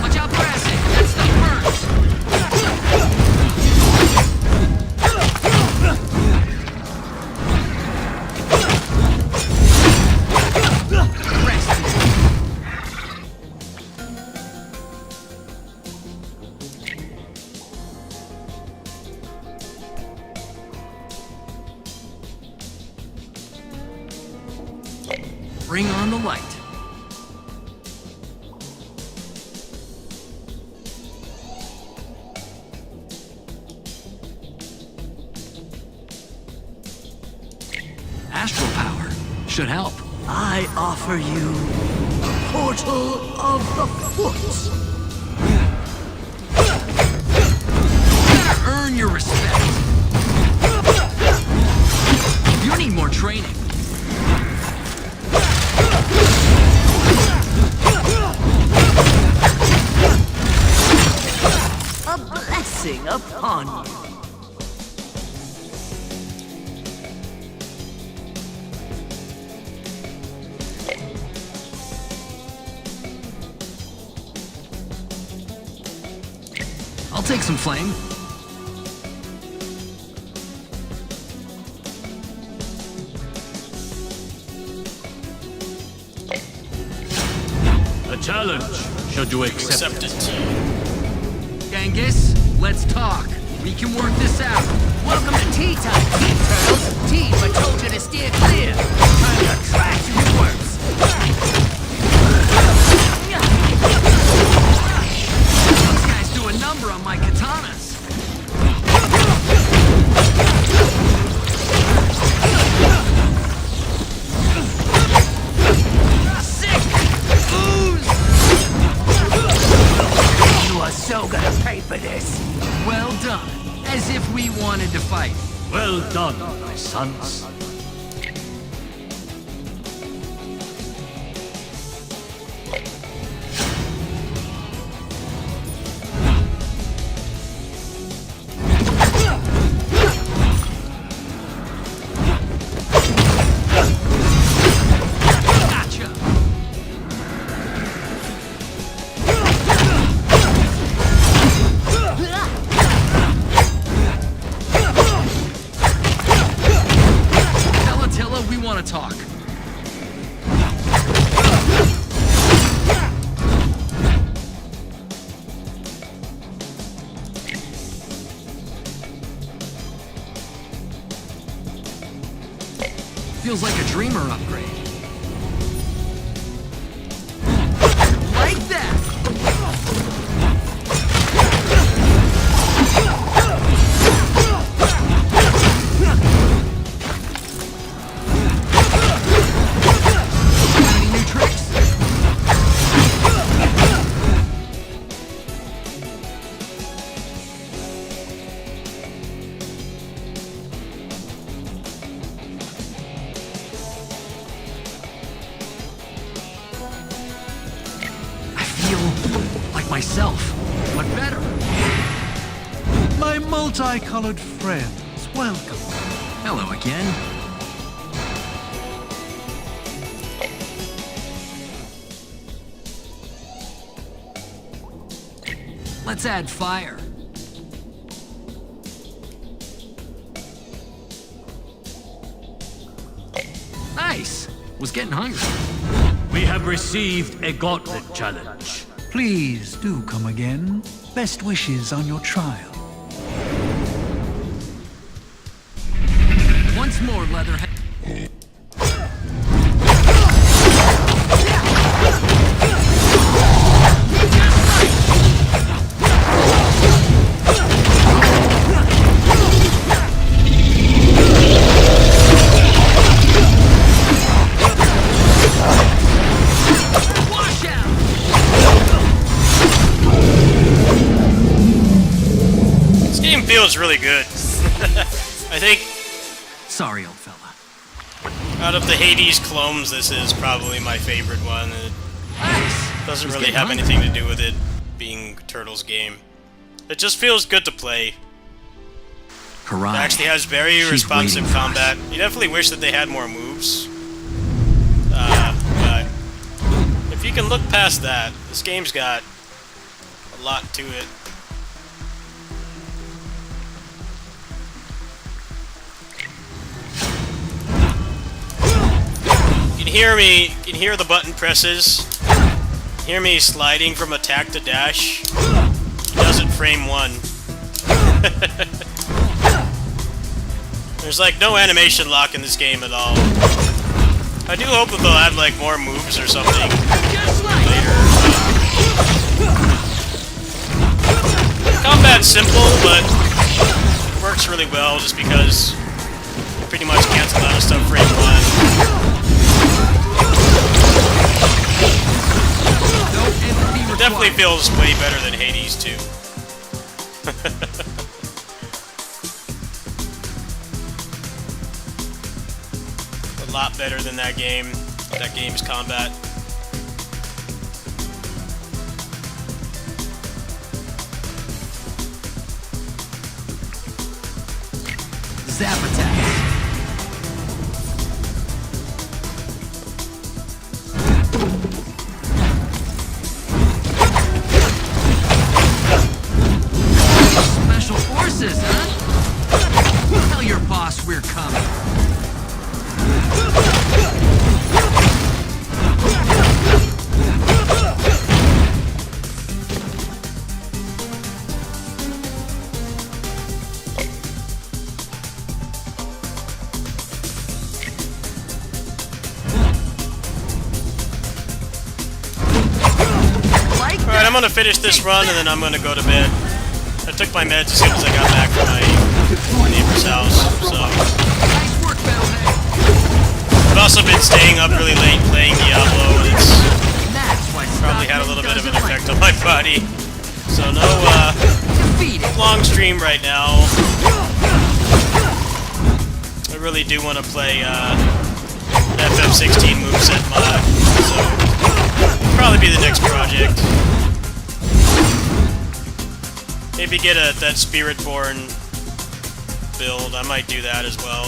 Watch out for acid. That's the Bring on the light. Astral power should help. I offer you a portal of the foot. Gotta earn your respect. You need more training. A blessing upon you. I'll take some flame. A challenge. Should you accept Accept it? it. Genghis, let's talk. We can work this out. Welcome to Tea Time, Tea Turtles. Tea, but told you to steer clear. Time to trash your works. These guys do a number on my katanas. Sick! Ooze! You are so gonna pay for this. Well done. As if we wanted to fight. Well done, my sons. Gotcha! Tell Attila we want to talk. Feels like a dreamer upgrade. Like that! Got any new tricks? multicolored friends, welcome. Hello again. Let's add fire. Nice. Was getting hungry. We have received a gauntlet challenge. Please do come again. Best wishes on your trial. Once more, Leatherhead. Wash out! This game feels really good. I think Sorry, old fella. out of the Hades clones, this is probably my favorite one. It Nice. doesn't Was really getting have hungry. anything to do with it being Turtles' game. It just feels good to play. Hurrah. It actually has very She's responsive waiting for combat. You definitely wish that they had more moves. But if you can look past that, this game's got a lot to it. You can hear the button presses. You can hear me sliding from attack to dash. It does it frame one. There's like no animation lock in this game at all. I do hope that they'll add like more moves or something later. Combat's simple, but it works really well just because you pretty much cancel out of stuff frame one. No empathy It definitely required. feels way better than Hades 2. A lot better than that game. That game's combat. Zap attacks. Special forces, huh? Tell your boss we're coming. Like Alright, I'm gonna finish this run and then I'm gonna go to bed. I took my meds as soon as I got back from my neighbor's house, so... Nice work, Metalhead. I've also been staying up really late playing Diablo, and it's That's why probably had a little bit of an effect on my body. So no, Defeat it. long stream right now. I really do want to play, FF16 moveset mod, so... probably be the next project. Maybe get that Spiritborn build. I might do that as well.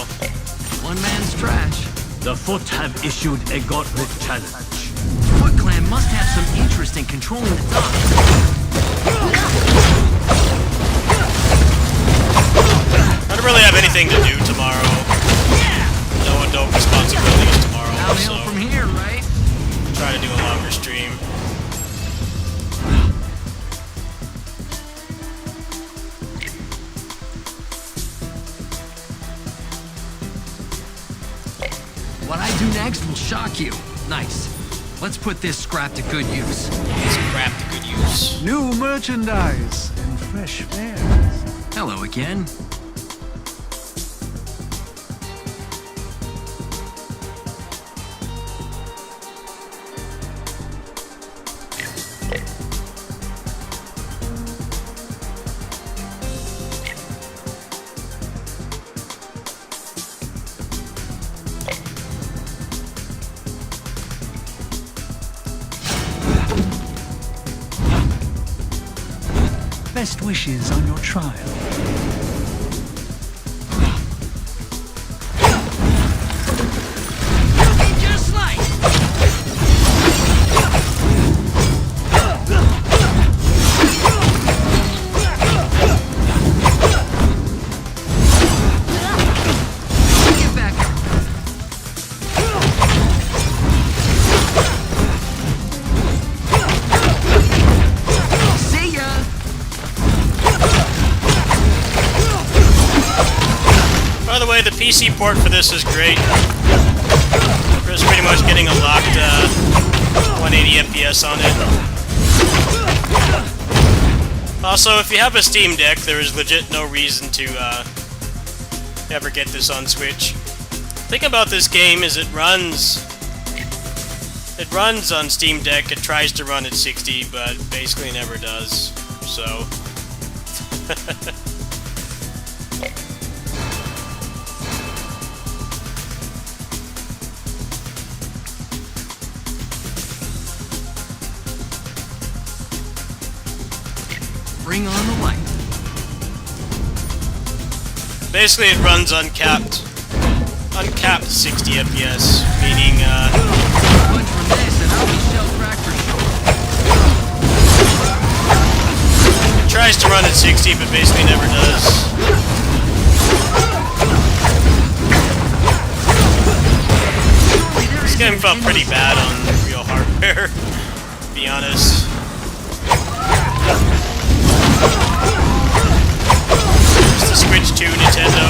One man's trash. The Foot have issued a gauntlet challenge. Foot Clan must have some interest in controlling the dogs. I don't really have anything to do tomorrow. No adult responsibilities tomorrow, Downhill so from here, right? try to do a longer stream. What I do next will shock you. Nice. Let's put this scrap to good use. It's crap to good use. New merchandise and fresh fares. Hello again. Best wishes on your trial. the way, the PC port for this is great. We're just pretty much getting a locked 180 FPS on it. Also, if you have a Steam Deck, there is legit no reason to ever get this on Switch. The thing about this game is it runs on Steam Deck. It tries to run at 60, but basically never does. So Bring on the light. basically it runs uncapped 60 FPS, meaning Punch from this and I'll be shell-cracked for sure. it tries to run at 60, but basically never does. This game felt pretty bad on real hardware, to be honest. It's the Switch 2 Nintendo.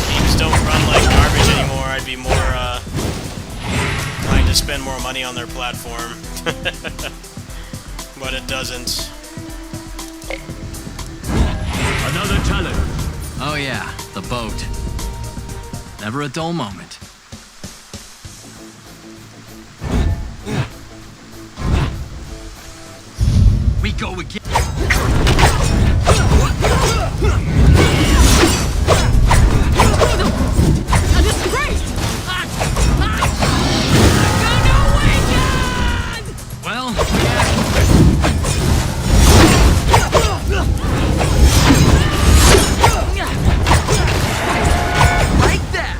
Games don't run like garbage anymore. I'd be more trying to spend more money on their platform. But it doesn't. Another challenge. Oh yeah, the boat. Never a dull moment. We go again. A disgrace! Well, like that.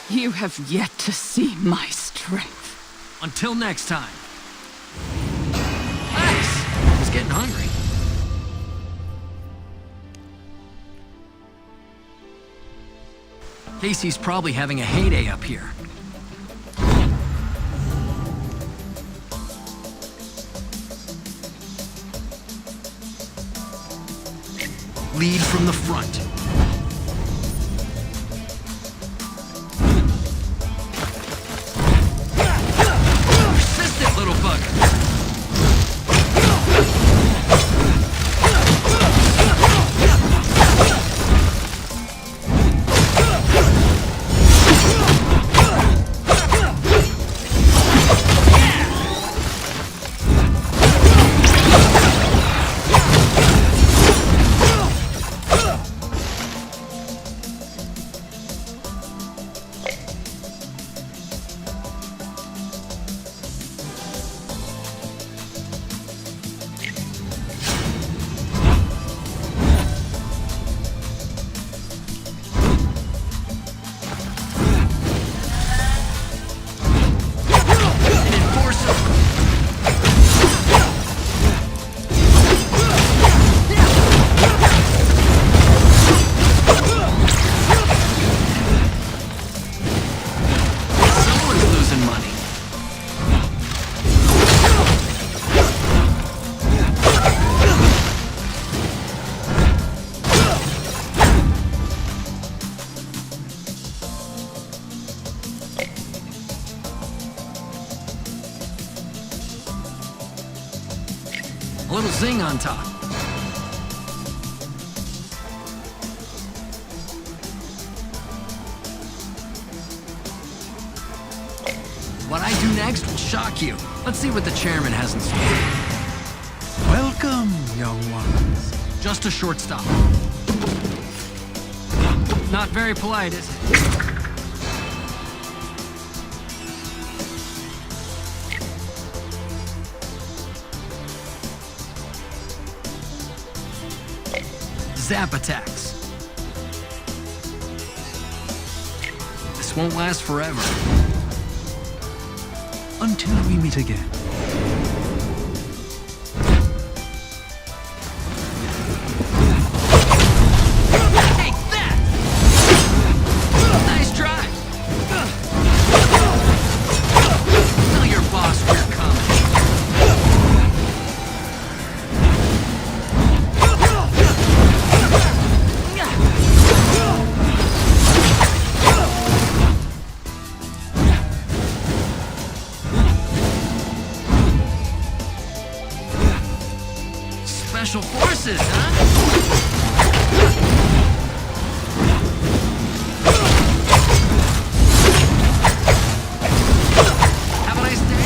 You have yet to see my strength. Until next time. Thanks. I was getting hungry. Casey's probably having a heyday up here. Lead from the front. Persistent little bugger. A little zing on top. What I do next will shock you. Let's see what the chairman has in store. Welcome, young ones. Just a short stop. Not very polite, is it? Zap attacks. This won't last forever. Until we meet again. Take that! special forces, huh? Have a nice day.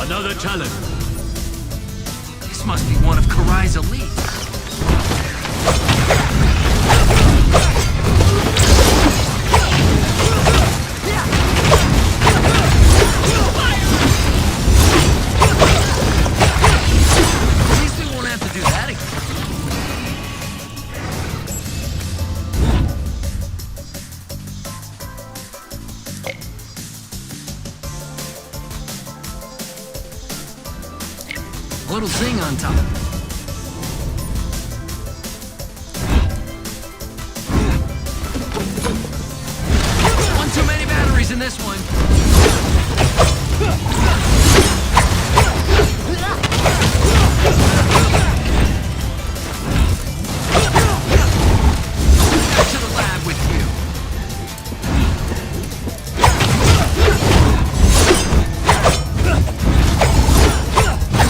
Another challenge. This must be one of Karai's elites. At least we won't have to do that again. A little zing on top. One too many batteries in this one. Back to the lab with you.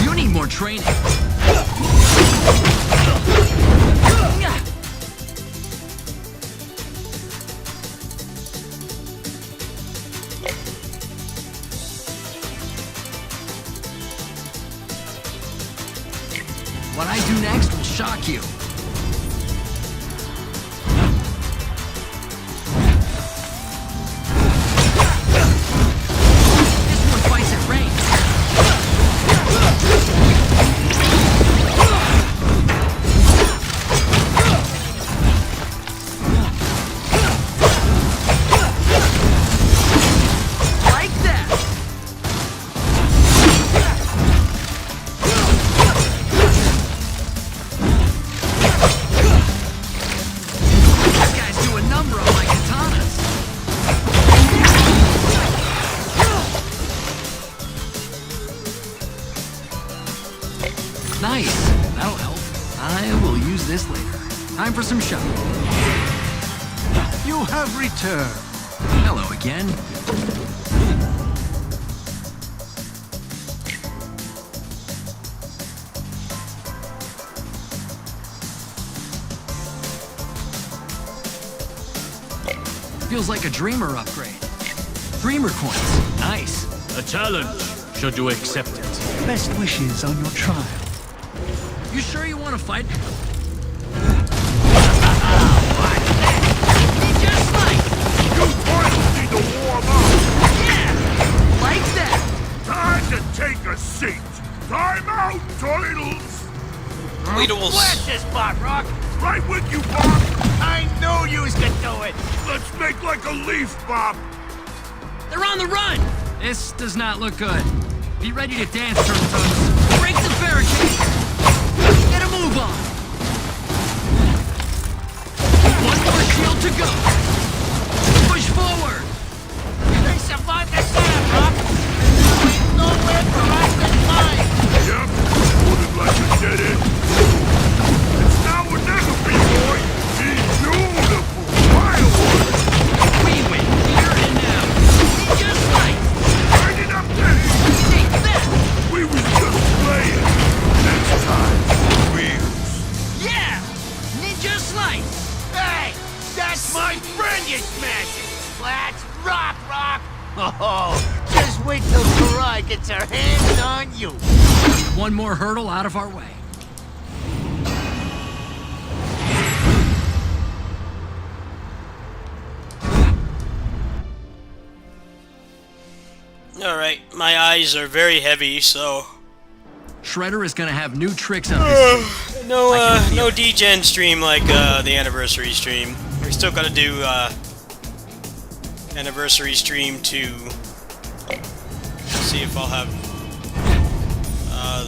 You need more training. What I do next will shock you. This one fights at range. Like that. These guys do a number on my katanas. Nice. That'll help. I will use this later. Time for some shopping. You have returned. Hello again. Feels like a Dreamer upgrade. Dreamer coins. Nice. A challenge, should you accept it. Best wishes on your trial. You sure you want to fight? Just like. You finally need to warm up. Yeah. Like that. Time to take a seat. Time out, turtles. Weedles. Where's this spot, Rock? Right with you, Bob. I knew you was gonna do it. Let's make like a leaf, Bob. They're on the run. This does not look good. Be ready to dance, Turtle Toes. Break the barricade. Get a move on. One more shield to go. Push forward. They survived the setup, Rock. There's nowhere for us to find. Yep. Wouldn't like a dead end. It's now or never, B-boy. Be beautiful. Fireworks. We win here and now. Just like. Turn it up, Daddy. Take that. We was just playing. Next time, wheels. Yeah. Ninja slice. Hey, that's my friend you're smashing. Let's rock, Rock. Oh, just wait till Karai gets her hands on you. One more hurdle out of our way. Alright, my eyes are very heavy, so... Shredder is gonna have new tricks up his sleeve. No D-Gen stream like the anniversary stream. We still gotta do anniversary stream to see if I'll have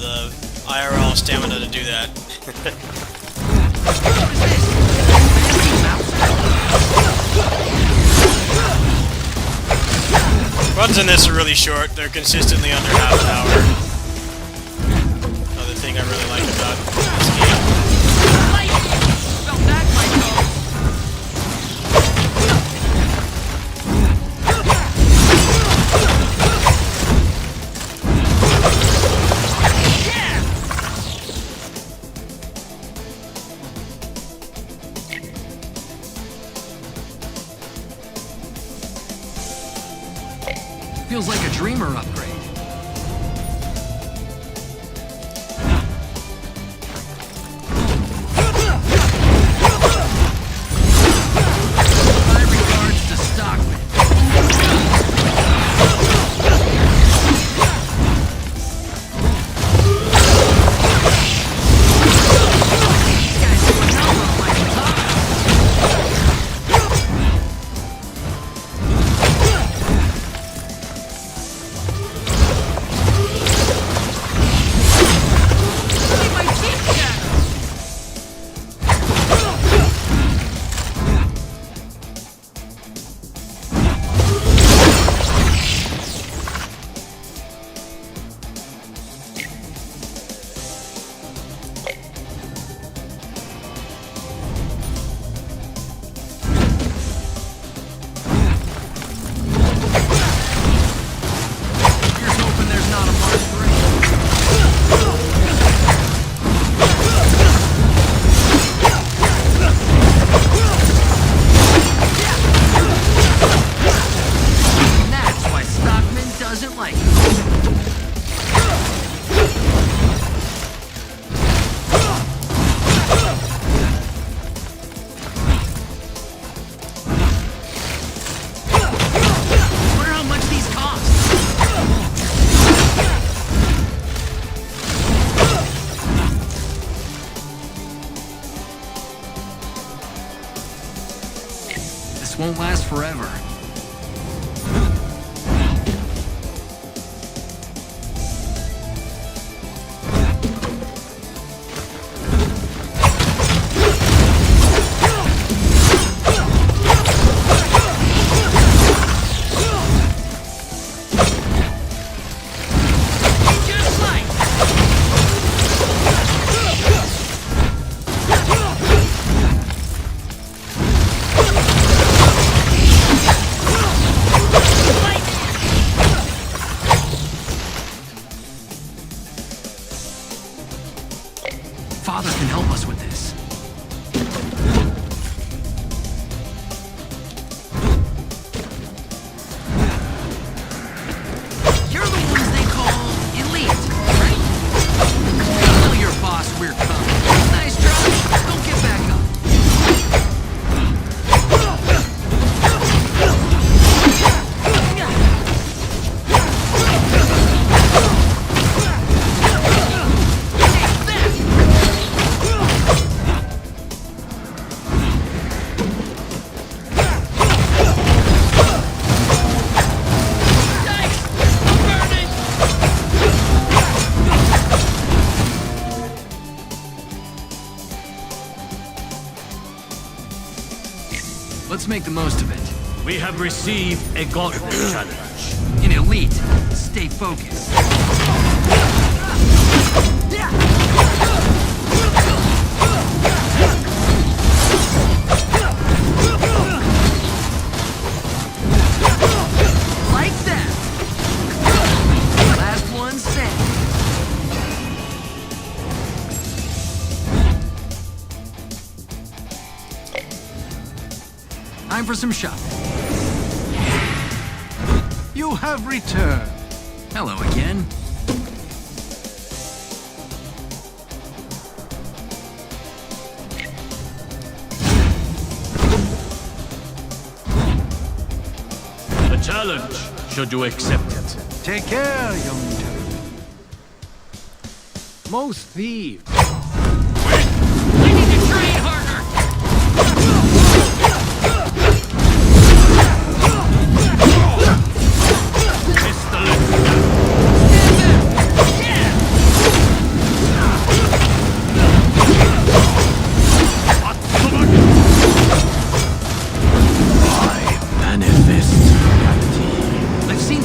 the IRL stamina to do that. What is this? Fancy mouse? Runs in this are really short. They're consistently under half an hour. Another thing I really like about this game. Felt that might go. Feels like a Dreamer upgrade. My regards to Stockman. Guys doing hell on my top. My teeth shattered. Here's hoping there's not a Mark 3. And that's why Stockman doesn't like it. Wonder how much these cost. This won't last forever. Just like Father can help us with this. You're the ones they call elite, right? Tell your boss we're coming. Nice try. Don't get back up. Take that. Yikes! I'm burning! Let's make the most of it. We have received a gauntlet challenge. In elite, stay focused. Like that. Last one standing. Time for some shopping. You have returned. Hello again. The challenge, should you accept it. Take care, young gentleman. Most thieves. I need to train harder. I've seen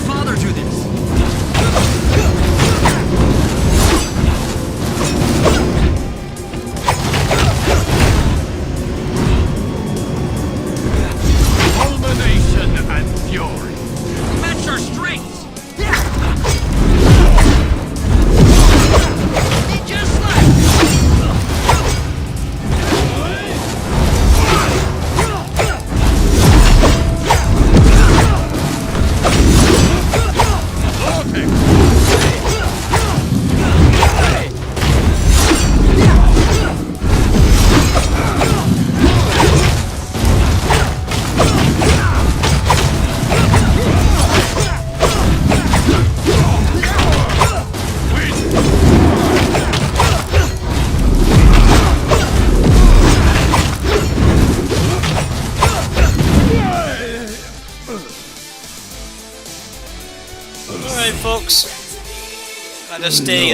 gotta stay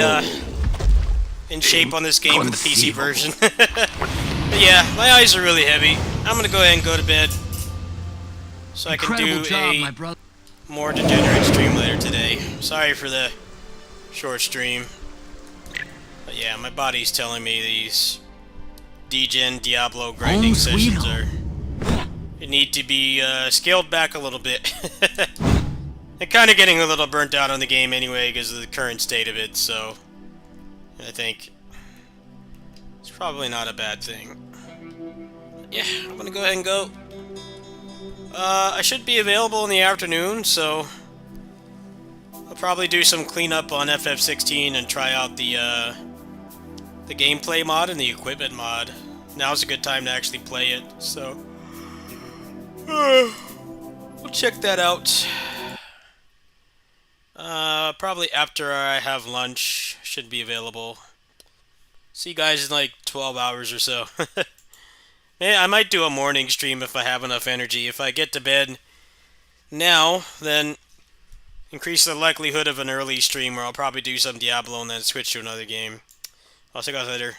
in shape on this game for the PC version. But yeah, my eyes are really heavy. I'm gonna go ahead and go to bed so I can Incredible do job, a my brother. more degenerate stream later today. Sorry for the short stream. But yeah, my body's telling me these degen Diablo grinding Home sweet sessions home. need to be scaled back a little bit. I'm kind of getting a little burnt out on the game anyway because of the current state of it, so I think it's probably not a bad thing. Yeah, I'm gonna go ahead and go. I should be available in the afternoon, so I'll probably do some cleanup on FF16 and try out the gameplay mod and the equipment mod. Now's a good time to actually play it, so we'll check that out. Probably after I have lunch, should be available. See you guys in like 12 hours or so. Yeah, I might do a morning stream if I have enough energy. If I get to bed now, then increase the likelihood of an early stream where I'll probably do some Diablo and then switch to another game. I'll see you guys later.